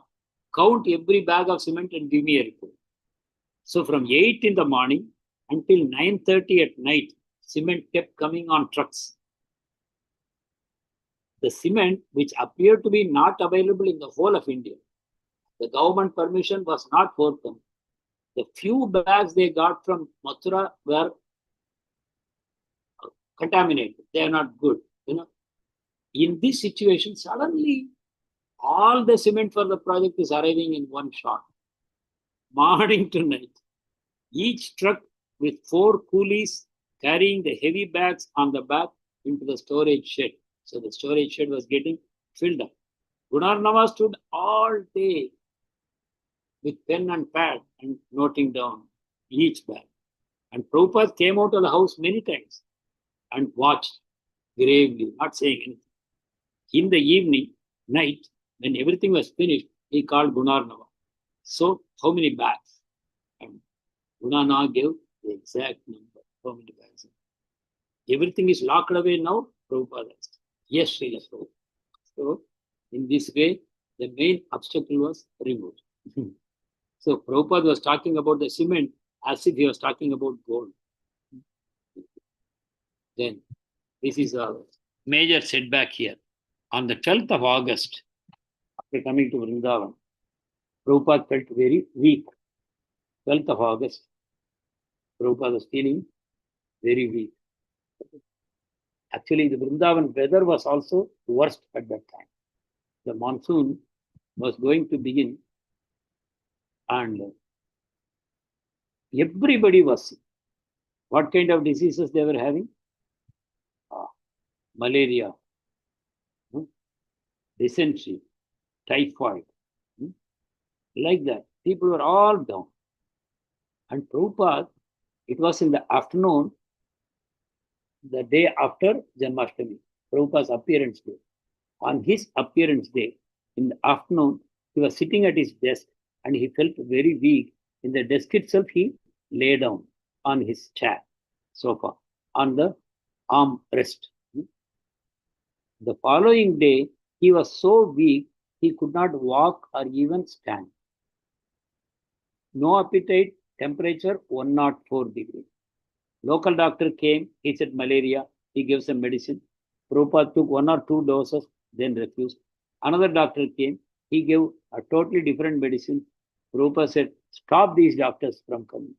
count every bag of cement and give me a report. So from 8 in the morning until 9:30 at night, cement kept coming on trucks. The cement, which appeared to be not available in the whole of India, the government permission was not forthcoming. The few bags they got from Mathura were contaminated. They are not good. In this situation, suddenly all the cement for the project is arriving in one shot, morning to night. Each truck with 4 coolies carrying the heavy bags on the back into the storage shed. So the storage shed was getting filled up. Gunarnava stood all day with pen and pad and noting down each bag. And Prabhupada came out of the house many times and watched gravely, not saying anything. In the evening, night, when everything was finished, he called Gunarnava. So, how many bags? And Gunarnava gave the exact number. How many bags? Everything is locked away now, Prabhupada asked. Yes, Srila Prabhupada. So, in this way, the main obstacle was removed. So, Prabhupada was talking about the cement as if he was talking about gold. Then, this is a major setback here. On the 12th of August, after coming to Vrindavan, Prabhupada felt very weak. 12th of August, Prabhupada was feeling very weak. Actually, the Vrindavan weather was also worst at that time. The monsoon was going to begin and everybody was sick. What kind of diseases they were having? Malaria, dysentery, typhoid. Like that. People were all down. And Prabhupada, it was in the afternoon, the day after Janmashtami, Prabhupada's appearance day. On his appearance day, in the afternoon, he was sitting at his desk and he felt very weak. In the desk itself, he lay down on his chair, sofa, on the armrest. The following day, he was so weak, he could not walk or even stand. No appetite, temperature 104 degrees. Local doctor came, he said malaria, he gave some medicine. Prabhupada took 1 or 2 doses, then refused. Another doctor came, he gave a totally different medicine. Prabhupada said, stop these doctors from coming.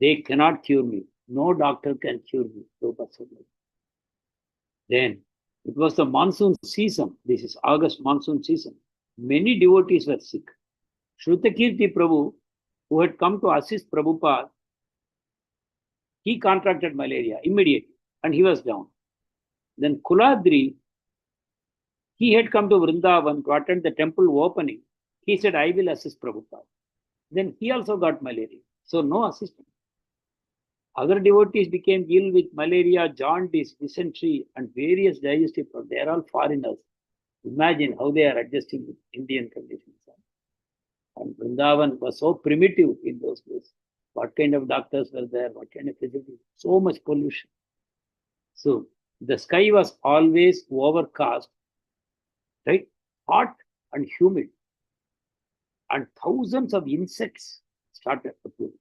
They cannot cure me. No doctor can cure me. Prabhupada said. Then, it was the monsoon season. This is August monsoon season. Many devotees were sick. Shrutakirti Prabhu, who had come to assist Prabhupada, he contracted malaria immediately and he was down. Then Kuladri, he had come to Vrindavan to attend the temple opening. He said, I will assist Prabhupada. Then he also got malaria. So no assistance. Other devotees became ill with malaria, jaundice, dysentery, and various digestive problems. They are all foreigners. Imagine how they are adjusting with Indian conditions. And Vrindavan was so primitive in those days. What kind of doctors were there? What kind of facilities? So much pollution. So The sky was always overcast, right? Hot and humid. And thousands of insects started appearing.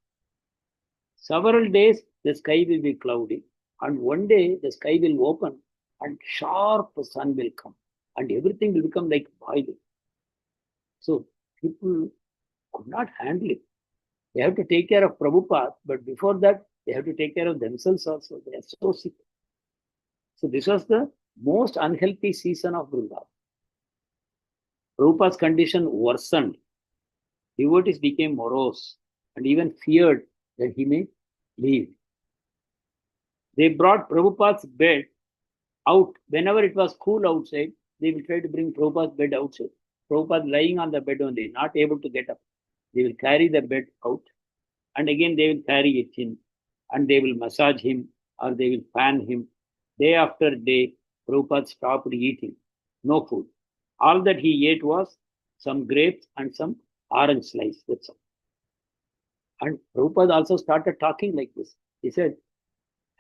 Several days, the sky will be cloudy. And one day, the sky will open and sharp sun will come. And everything will become like boiling. So people could not handle it. They have to take care of Prabhupada, but before that, they have to take care of themselves also. They are so sick. So this was the most unhealthy season of Vrindavan. Prabhupada's condition worsened. Devotees became morose and even feared that he may leave. They brought Prabhupada's bed out. Whenever it was cool outside, they will try to bring Prabhupada's bed outside. Prabhupada lying on the bed only, not able to get up. They will carry the bed out and again they will carry it in and they will massage him or they will fan him. Day after day, Prabhupada stopped eating. No food. All that he ate was some grapes and some orange slice. That's all. And Prabhupada also started talking like this. He said,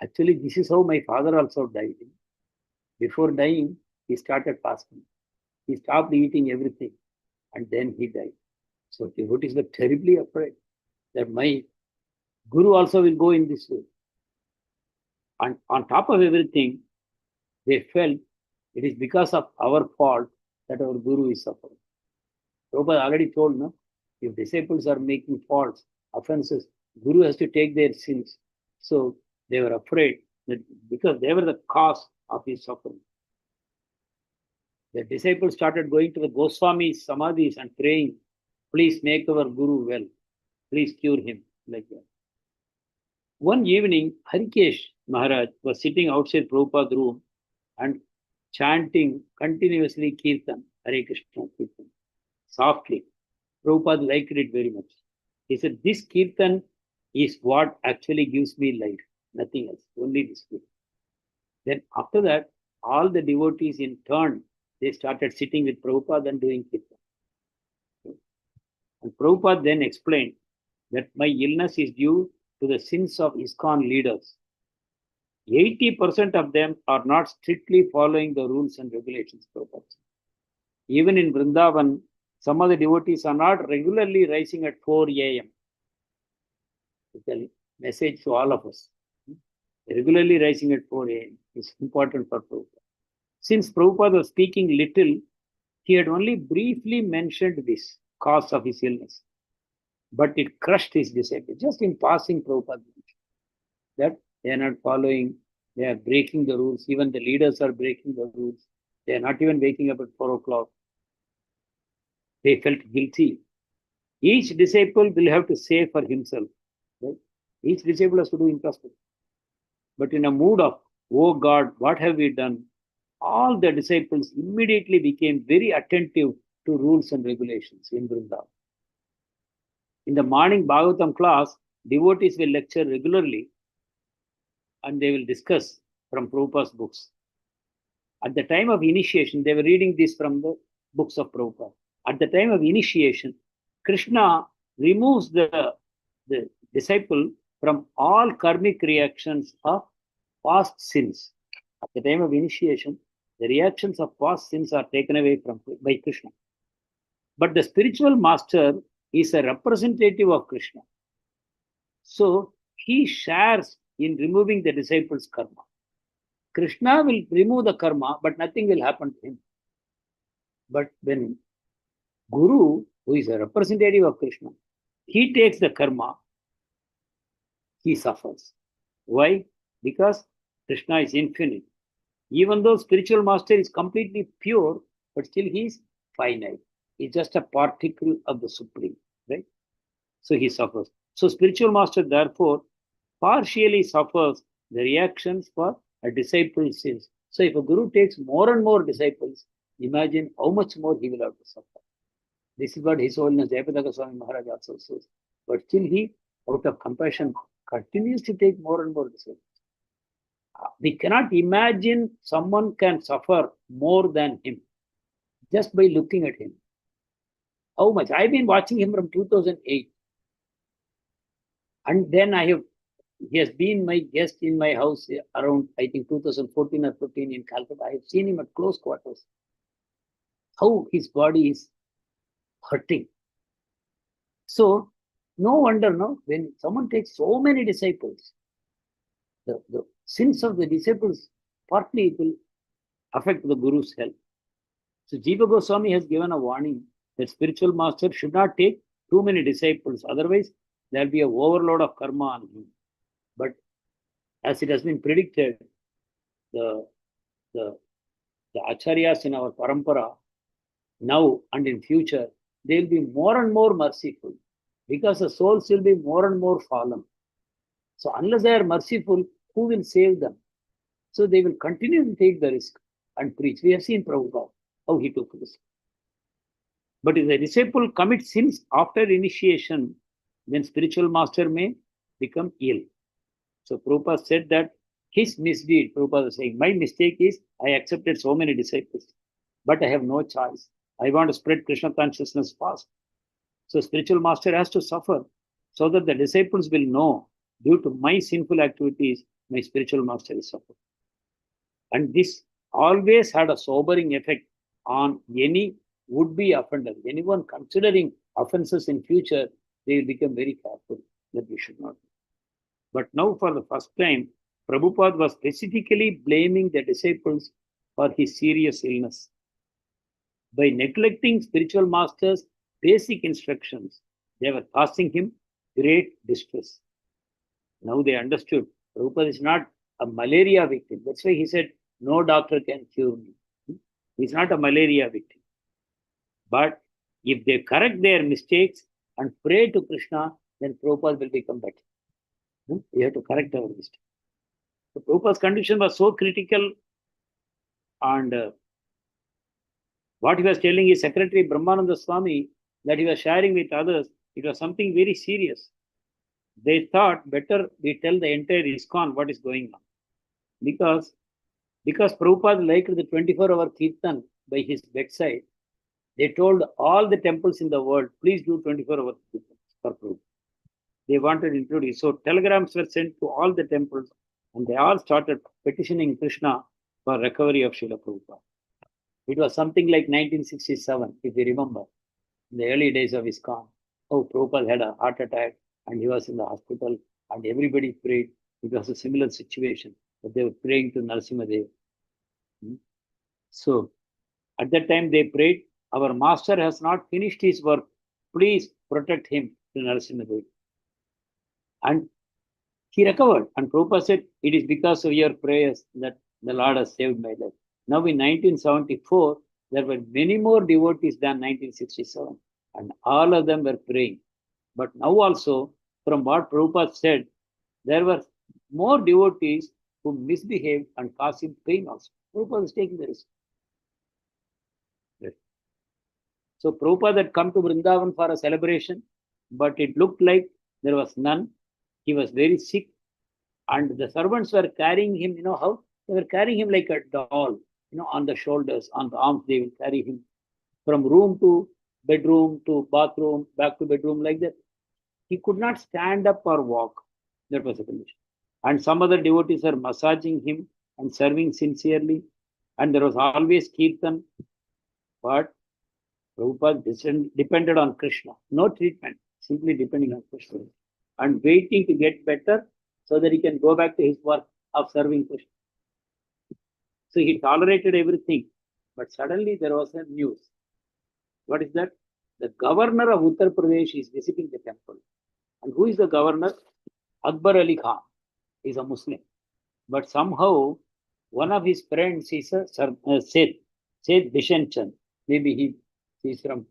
actually, this is how my father also died. Before dying, he started fasting. He stopped eating everything and then he died. So devotees were terribly afraid that my Guru also will go in this way. And on top of everything, they felt it is because of our fault that our Guru is suffering. Prabhupada already told, no, if disciples are making faults, offenses, Guru has to take their sins. So they were afraid that because they were the cause of his suffering. The disciples started going to the Goswami's samadhis and praying, please make our Guru well. Please cure him, like that. One evening, Harikesh Maharaj was sitting outside Prabhupada's room and chanting continuously Kirtan, Hare Krishna Kirtan, softly. Prabhupada liked it very much. He said, this Kirtan is what actually gives me life, nothing else, only this Kirtan. Then after that, all the devotees in turn, they started sitting with Prabhupada and doing Kirtan. And Prabhupada then explained that my illness is due to the sins of ISKCON leaders. 80% of them are not strictly following the rules and regulations. Prabhupada. Even in Vrindavan, some of the devotees are not regularly rising at 4 a.m. It's a message to all of us. Regularly rising at 4 a.m. is important for Prabhupada. Since Prabhupada was speaking little, he had only briefly mentioned this cause of his illness. But it crushed his disciples. Just in passing, Prabhupada mentioned that they are not following, they are breaking the rules. Even the leaders are breaking the rules. They are not even waking up at 4 o'clock. They felt guilty. Each disciple will have to say for himself. Right? Each disciple has to do introspection. But in a mood of, oh God, what have we done? All the disciples immediately became very attentive to rules and regulations in Vrindavan. In the morning Bhagavatam class, devotees will lecture regularly and they will discuss from Prabhupada's books. At the time of initiation, they were reading this from the books of Prabhupada. At the time of initiation, Krishna removes the disciple from all karmic reactions of past sins. At the time of initiation, the reactions of past sins are taken away by Krishna. But the spiritual master is a representative of Krishna. So he shares in removing the disciples' karma. Krishna will remove the karma, but nothing will happen to him. But when Guru, who is a representative of Krishna, he takes the karma, he suffers. Why? Because Krishna is infinite. Even though spiritual master is completely pure, but still he is finite. He's just a particle of the Supreme, right? So he suffers. So spiritual master, therefore, partially suffers the reactions for a disciple's sins. So if a guru takes more and more disciples, imagine how much more he will have to suffer. This is what His Holiness Jayapataka Maharaj also says. But still he, out of compassion, continues to take more and more disciples. We cannot imagine someone can suffer more than him just by looking at him. How much? I've been watching him from 2008. And then I have He has been my guest in my house around, I think, 2014 or 15 in Calcutta. I have seen him at close quarters. How his body is hurting. So, no wonder, no, when someone takes so many disciples, the sins of the disciples, partly it will affect the Guru's health. So, Jiva Goswami has given a warning that spiritual master should not take too many disciples. Otherwise, there will be an overload of karma on him. But as it has been predicted, the, the, the acharyas in our parampara, now and in future, they will be more and more merciful because the souls will be more and more fallen. So unless they are merciful, who will save them? So they will continue to take the risk and preach. We have seen Prabhupada, how he took risk. But if the disciple commits sins after initiation, then spiritual master may become ill. So Prabhupada said that his misdeed, Prabhupada was saying, my mistake is I accepted so many disciples, but I have no choice. I want to spread Krishna consciousness fast. So spiritual master has to suffer so that the disciples will know, due to my sinful activities, my spiritual master is suffering. And this always had a sobering effect on any would-be offender. Anyone considering offenses in future, they will become very careful that we should not do. But now for the first time, Prabhupada was specifically blaming the disciples for his serious illness. By neglecting spiritual masters' basic instructions, they were causing him great distress. Now they understood Prabhupada is not a malaria victim. That's why he said, no doctor can cure me. He's not a malaria victim. But if they correct their mistakes and pray to Krishna, then Prabhupada will become better. We have to correct our mistakes. So Prabhupada's condition was so critical, and what he was telling his secretary Brahmananda Swami, that he was sharing with others, it was something very serious. They thought better we tell the entire ISKCON what is going on. Because Prabhupada liked the 24-hour Kirtan by his bedside, they told all the temples in the world, please do 24-hour Kirtan for Prabhupada. They wanted to introduce. So telegrams were sent to all the temples, and they all started petitioning Krishna for recovery of Srila Prabhupada. It was something like 1967, if you remember, in the early days of ISKCON. Oh, Prabhupada had a heart attack and he was in the hospital and everybody prayed. It was a similar situation, but they were praying to Narasimhadev. So at that time they prayed, our master has not finished his work. Please protect him to Narasimhadev. And he recovered. And Prabhupada said, it is because of your prayers that the Lord has saved my life. Now in 1974, there were many more devotees than 1967. And all of them were praying. But now also, from what Prabhupada said, there were more devotees who misbehaved and caused him pain also. Prabhupada is taking the risk. Yes. So Prabhupada had come to Vrindavan for a celebration, but it looked like there was none. He was very sick. And the servants were carrying him, you know how? They were carrying him like a doll, on the shoulders, on the arms, they will carry him from room to bedroom to bathroom, back to bedroom, like that. He could not stand up or walk. That was the condition. And some other devotees are massaging him and serving sincerely. And there was always Kirtan. But Prabhupada depended on Krishna. No treatment, simply depending on Krishna. And waiting to get better so that he can go back to his work of serving Krishna. So he tolerated everything. But suddenly there was a news. What is that? The governor of Uttar Pradesh is visiting the temple. And who is the governor? Akbar Ali Khan. He is a Muslim. But somehow, one of his friends is a Seth Bishan Chand. Maybe he is from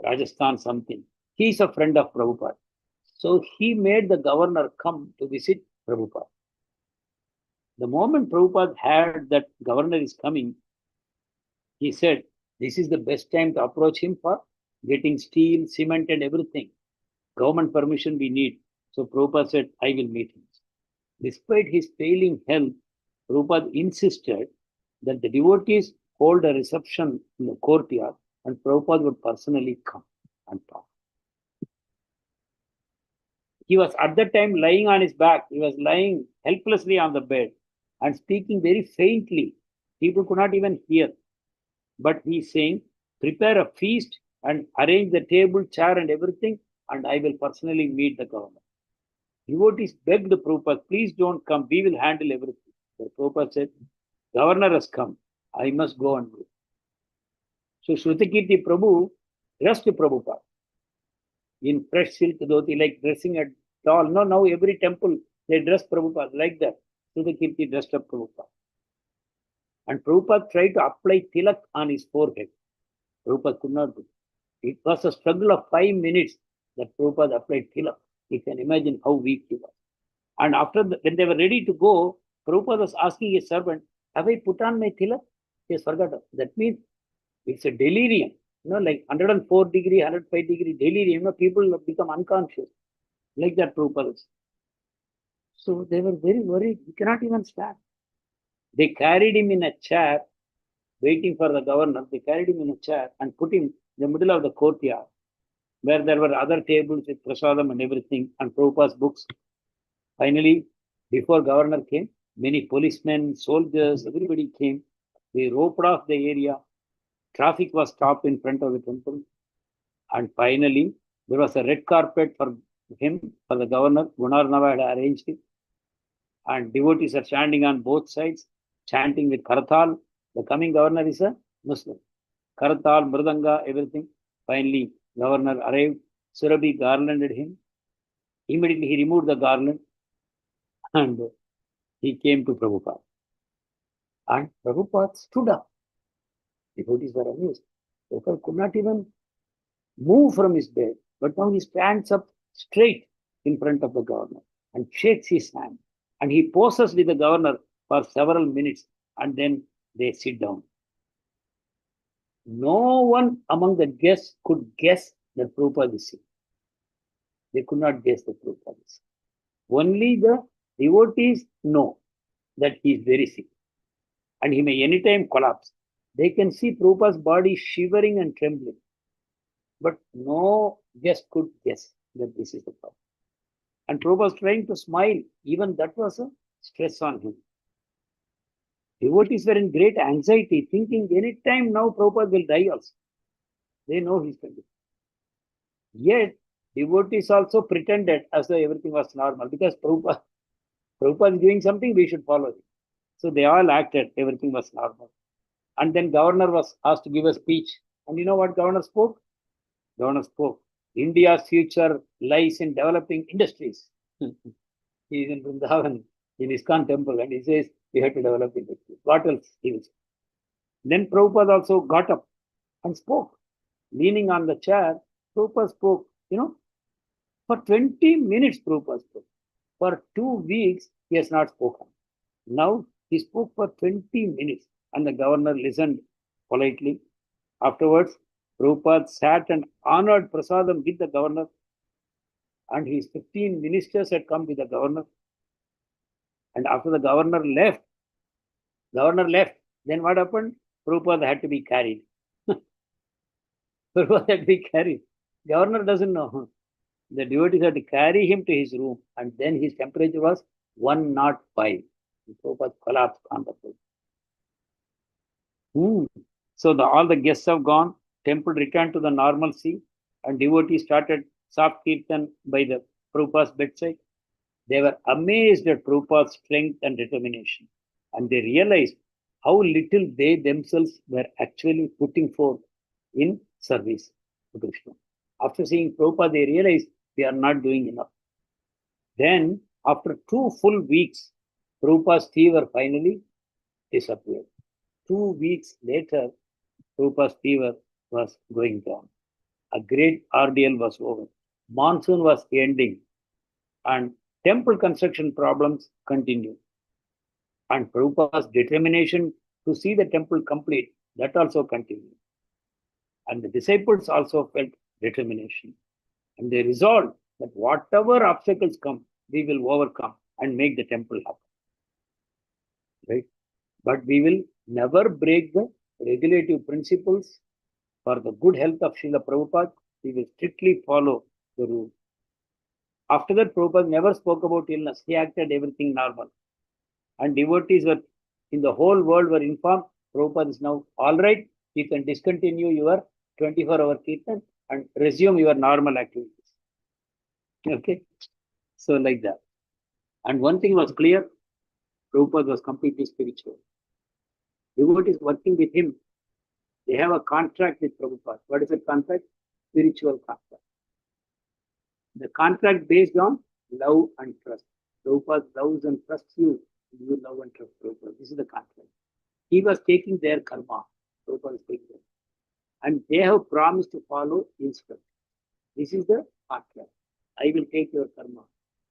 Rajasthan, something. He is a friend of Prabhupada. So he made the governor come to visit Prabhupada. The moment Prabhupada heard that governor is coming, he said, this is the best time to approach him for getting steel, cement and everything. Government permission we need. So Prabhupada said, I will meet him. Despite his failing health, Prabhupada insisted that the devotees hold a reception in the courtyard and Prabhupada would personally come and talk. He was at that time lying on his back. He was lying helplessly on the bed and speaking very faintly. People could not even hear. But he's saying, prepare a feast and arrange the table, chair, and everything, and I will personally meet the governor. Devotees begged Prabhupada, please don't come, we will handle everything. So Prabhupada said, governor has come, I must go and do it. So Shrutakirti Prabhu dressed Prabhupada in fresh silk dhoti, like dressing a doll. No, now every temple, they dress Prabhupada like that. Shrutakirti dressed up Prabhupada. And Prabhupada tried to apply tilak on his forehead. Prabhupada could not do it. It was a struggle of 5 minutes that Prabhupada applied tilak. You can imagine how weak he was. And after when they were ready to go, Prabhupada was asking his servant, have I put on my tilak? He has forgotten. That means it's a delirium. Like 104 degree, 105 degree delirium, people become unconscious. Like that Prabhupada was. So they were very worried. He cannot even stand. They carried him in a chair, waiting for the governor. They carried him in a chair and put him in the middle of the courtyard, where there were other tables with prasadam and everything, and Prabhupada's books. Finally, before governor came, many policemen, soldiers, everybody came. They roped off the area. Traffic was stopped in front of the temple. And finally, there was a red carpet for him, for the governor. Gunarnava had arranged it. And devotees are standing on both sides, chanting with Karatal. The coming governor is a Muslim. Karatal, Mridanga, everything. Finally, governor arrived. Surabhi garlanded him. Immediately, he removed the garland and he came to Prabhupada. And Prabhupada stood up. Devotees were amazed. Prabhupada could not even move from his bed, but now he stands up straight in front of the governor and shakes his hand. And he poses with the governor for several minutes, and then they sit down. No one among the guests could guess that Prabhupada is sick. They could not guess that Prabhupada is sick. Only the devotees know that he is very sick, and he may anytime collapse. They can see Prabhupada's body shivering and trembling, but no guest could guess that this is the problem. And Prabhupada was trying to smile. Even that was a stress on him. Devotees were in great anxiety, thinking anytime now Prabhupada will die also. They know his condition. Yet, devotees also pretended as though everything was normal, because Prabhupada is doing something, we should follow it. So they all acted, everything was normal. And then governor was asked to give a speech. And you know what governor spoke? Governor spoke, India's future lies in developing industries. He is in Vrindavan, in ISKCON temple, and he says, we have to develop industries. What else he will say? Then Prabhupada also got up and spoke. Leaning on the chair, Prabhupada spoke. For 20 minutes Prabhupada spoke. For 2 weeks, he has not spoken. Now, he spoke for 20 minutes, and the governor listened politely. Afterwards, Prabhupada sat and honored prasadam with the governor, and his 15 ministers had come with the governor. And after the governor left, then what happened? Prabhupada had to be carried. Prabhupada had to be carried. Governor doesn't know. The devotees had to carry him to his room, and then his temperature was 105. Prabhupada collapsed on the floor. So all the guests have gone, temple returned to the normalcy, and devotees started soft kirtan by the Prabhupada's bedside. They were amazed at Prabhupada's strength and determination, and they realized how little they themselves were actually putting forth in service to Krishna. After seeing Prabhupada, they realized we are not doing enough. Then, after 2 full weeks, Prabhupada's fever finally disappeared. 2 weeks later, Prabhupada's fever was going down. A great ordeal was over. Monsoon was ending, and temple construction problems continued. And Prabhupada's determination to see the temple complete, that also continued. And the disciples also felt determination. And they resolved that whatever obstacles come, we will overcome and make the temple happen. Right? But we will never break the regulative principles. For the good health of Srila Prabhupada, we will strictly follow the rule. After that, Prabhupada never spoke about illness. He acted everything normal. And devotees were in the whole world were informed, Prabhupada is now all right. You can discontinue your 24-hour kirtan and resume your normal activities. Okay. So like that. And one thing was clear, Prabhupada was completely spiritual. Devotees working with him, they have a contract with Prabhupada. What is a contract? Spiritual contract. The contract based on love and trust. Prabhupada loves and trusts you. You love and trust Prabhupada. This is the contract. He was taking their karma. Prabhupada is taking them. And they have promised to follow instructions. This is the contract. I will take your karma.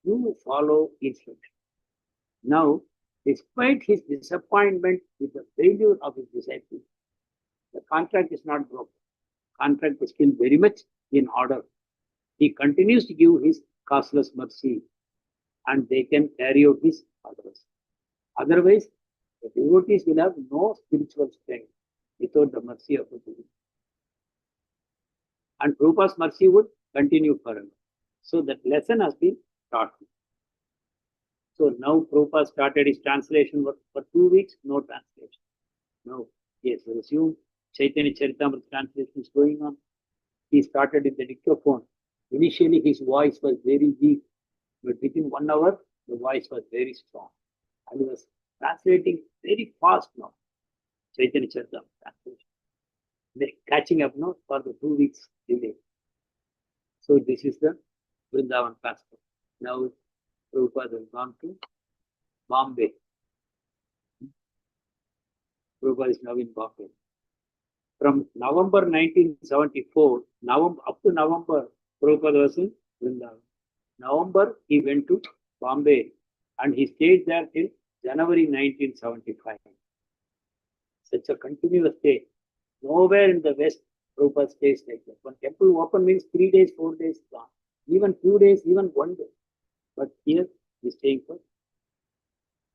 You follow instructions. Now, despite his disappointment with the failure of his disciples, the contract is not broken. Contract is still very much in order. He continues to give his causeless mercy and they can carry out his orders. Otherwise, the devotees will have no spiritual strength without the mercy of the Guru. And Prabhupada's mercy would continue forever. So that lesson has been taught. So now Prabhupada started his translation for 2 weeks, no translation. Now, yes, resumed. Chaitanya Charitamrita translation is going on. He started with the dictaphone. Initially, his voice was very weak, but within 1 hour, the voice was very strong. And he was translating very fast now. Chaitanya Charitamrita translation. They're catching up now for the 2 weeks delay. So this is the Vrindavan passport. Now, Prabhupada has gone to Bombay. Prabhupada is now in Bombay. From November 1974, up to November, Prabhupada was in Vrindavan. November, he went to Bombay and he stayed there till January 1975. Such a continuous stay. Nowhere in the West, Prabhupada stays like that. When temple open means 3 days, 4 days gone. Even 2 days, even 1 day. But here, he is staying for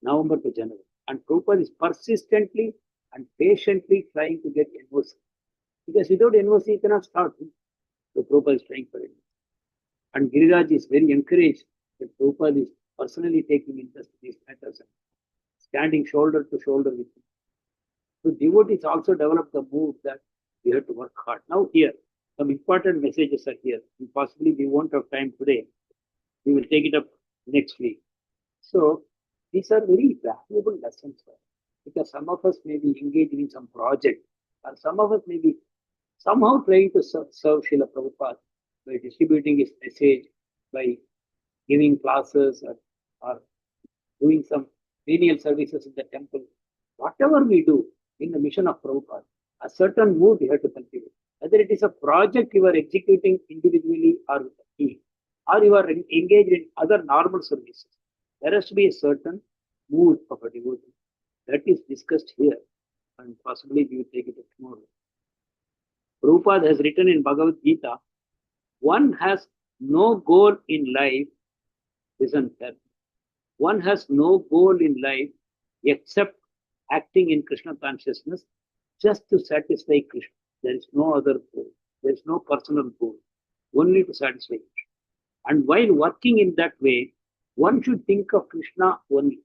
November to January. And Prabhupada is persistently and patiently trying to get NOC. Because without NOC, he cannot start. So Prabhupada is trying for it. And Giriraj is very encouraged that Prabhupada is personally taking interest in these matters and standing shoulder to shoulder with him. So devotees also develop the mood that we have to work hard. Now here, some important messages are here. And possibly we won't have time today. We will take it up next week. So these are very valuable lessons for us. Because some of us may be engaged in some project, or some of us may be somehow trying to serve Srila Prabhupada by distributing his message, by giving classes, or doing some menial services in the temple. Whatever we do in the mission of Prabhupada, a certain mood we have to cultivate. Whether it is a project you are executing individually or with a team, or you are engaged in other normal services, there has to be a certain mood of a devotee. That is discussed here, and possibly we will take it up tomorrow. Prabhupada has written in Bhagavad Gita, one has no goal in life, listen carefully. One has no goal in life except acting in Krishna consciousness just to satisfy Krishna. There is no other goal. There is no personal goal, only to satisfy Krishna. And while working in that way, one should think of Krishna only.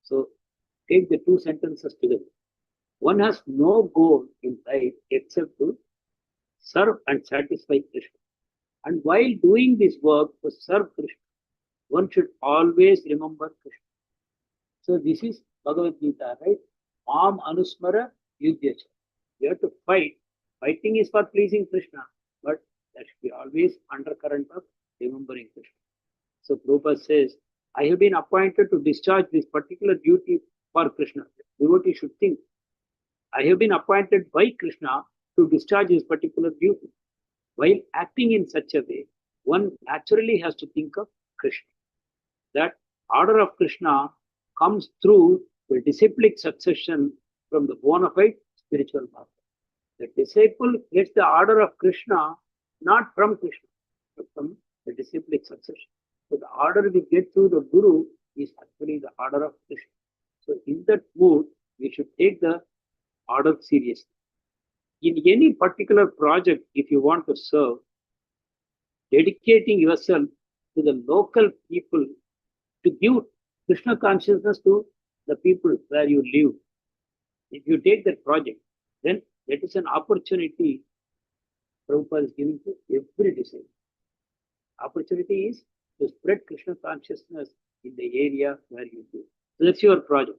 So take the 2 sentences together. One has no goal in life except to serve and satisfy Krishna. And while doing this work to serve Krishna, one should always remember Krishna. So this is Bhagavad Gita, right? Mam Anusmara Yudhyacha. You have to fight. Fighting is for pleasing Krishna, but there should be always undercurrent of remembering Krishna. So Prabhupada says, I have been appointed to discharge this particular duty for Krishna. Devotee should think, I have been appointed by Krishna to discharge this particular duty. While acting in such a way, one naturally has to think of Krishna. That order of Krishna comes through the disciplic succession from the bona fide spiritual master. The disciple gets the order of Krishna not from Krishna, but from the disciplic succession. So the order we get through the Guru is actually the order of Krishna. So in that mood, we should take the order seriously. In any particular project, if you want to serve, dedicating yourself to the local people to give Krishna consciousness to the people where you live. If you take that project, then that is an opportunity Prabhupada is giving to every disciple. Opportunity is to spread Krishna consciousness in the area where you live. So that's your project.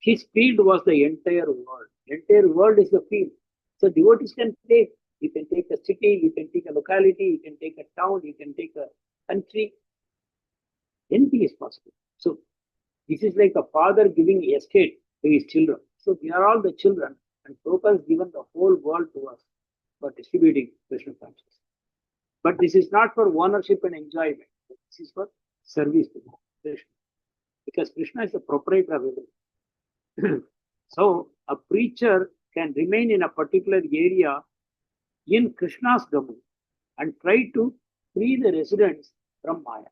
His field was the entire world. Entire world is the field. So devotees can take. You can take a city, you can take a locality, you can take a town, you can take a country. Anything is possible. So this is like a father giving estate to his children. So we are all the children, and Prabhupada has given the whole world to us for distributing Krishna consciousness. But this is not for ownership and enjoyment. This is for service to Krishna. Because Krishna is the proprietor of everything. So a preacher can remain in a particular area in Krishna's domain and try to free the residents from Maya.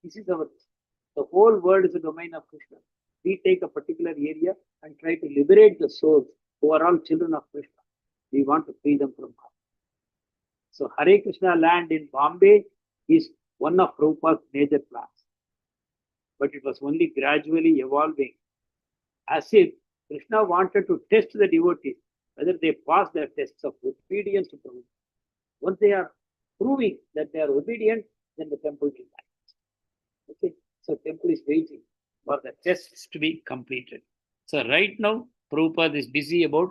This is the whole world is a domain of Krishna. We take a particular area and try to liberate the souls who are all children of Krishna. We want to free them from Maya. So Hare Krishna land in Bombay is one of Prabhupada's major plans. But it was only gradually evolving, as if Krishna wanted to test the devotees, whether they pass their tests of obedience to Prabhupada. Once they are proving that they are obedient, then the temple will die. Okay, so temple is waiting for the tests to be completed. So right now, Prabhupada is busy about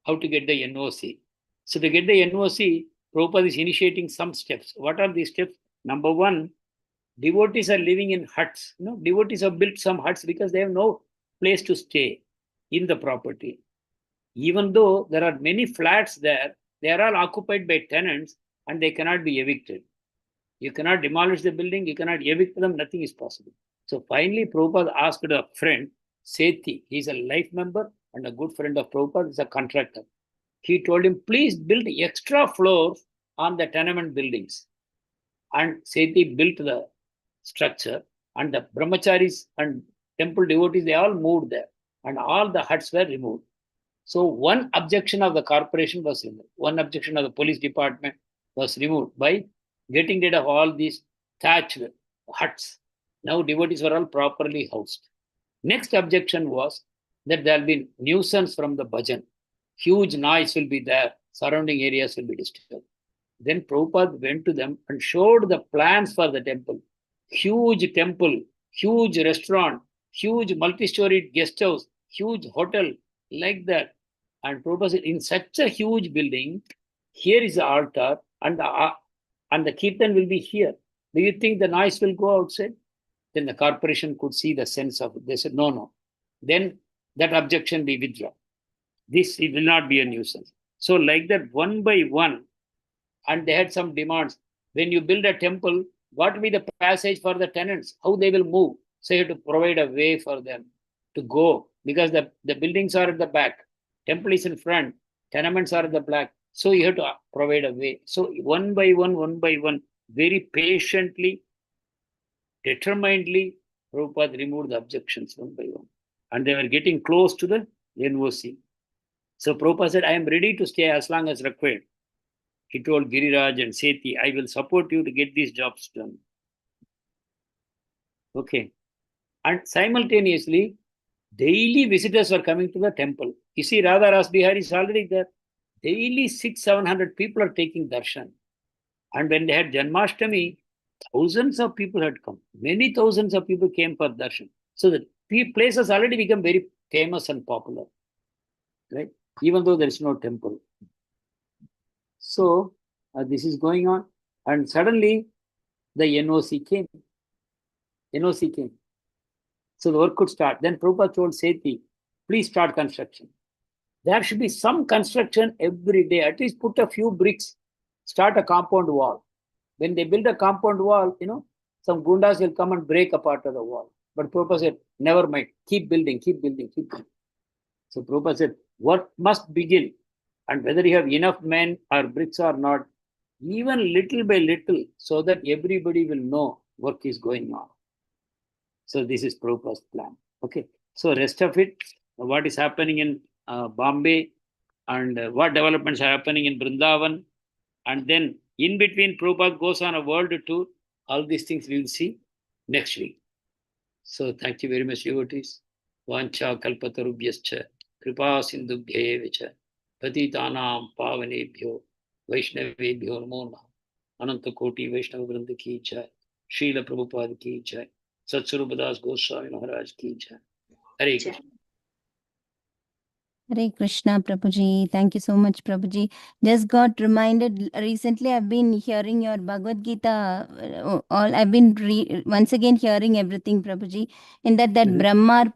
how to get the NOC. So to get the NOC, Prabhupada is initiating some steps. What are these steps? Number one, devotees are living in huts. Devotees have built some huts because they have no place to stay in the property. Even though there are many flats there, they are all occupied by tenants and they cannot be evicted. You cannot demolish the building, you cannot evict them, nothing is possible. So finally, Prabhupada asked a friend, Sethi, he's a life member and a good friend of Prabhupada, he's a contractor. He told him, please build extra floors on the tenement buildings. And Sethi built the structure, and the brahmacharis and temple devotees, they all moved there, and all the huts were removed. So one objection of the corporation was removed. One objection of the police department was removed by getting rid of all these thatched huts. Now devotees were all properly housed. Next objection was that there will be nuisance from the bhajan. Huge noise will be there. Surrounding areas will be disturbed. Then Prabhupada went to them and showed the plans for the temple. Huge temple, huge restaurant, huge multi-storied guest house, huge hotel, like that. And Prabhupada said, in such a huge building, here is the altar and the kirtan will be here. Do you think the noise will go outside? Then the corporation could see the sense of it. They said, no. Then that objection be withdrawn. This it will not be a nuisance. So like that, one by one, and they had some demands. When you build a temple, what will be the passage for the tenants? How they will move? So you have to provide a way for them to go, because the buildings are at the back, temple is in front, tenements are at the back. So you have to provide a way. So one by one, very patiently, determinedly, Prabhupada removed the objections one by one. And they were getting close to the NOC. So Prabhupada said, I am ready to stay as long as required. He told Giriraj and Sethi, I will support you to get these jobs done. Okay. And simultaneously, daily visitors were coming to the temple. You see, Radha Ras Bihari is already there. Daily 600-700 people are taking darshan. And when they had Janmashtami, thousands of people had come. Many thousands of people came for darshan. So the place has already become very famous and popular, right? Even though there is no temple. So this is going on. And suddenly the NOC came. So the work could start. Then Prabhupada told Sethi, please start construction. There should be some construction every day. At least put a few bricks. Start a compound wall. When they build a compound wall, some gundas will come and break a part of the wall. But Prabhupada said, never mind. Keep building. So Prabhupada said, work must begin. And whether you have enough men or bricks or not, even little by little, so that everybody will know work is going on. So this is Prabhupada's plan. Okay. So rest of it, what is happening in Bombay and what developments are happening in Vrindavan. And then in between, Prabhupada goes on a world tour. All these things we will see next week. So thank you very much, devotees. Vancha kalpatarubhyascha kripa sindubhyevacha patitanam pavanebhyo vaishnavebhyo namo namaha. Ananta Koti Vaishnava Vrinda ki jai. Srila Prabhupada ki jai. Satsvarupadas Goswami Maharaj ki jai. Hare Krishna. Hare Krishna, Prabhuji. Thank you so much, Prabhuji. Just got reminded recently. I've been hearing your Bhagavad Gita. I've been once again hearing everything, Prabhuji. In that Mhm. Brahma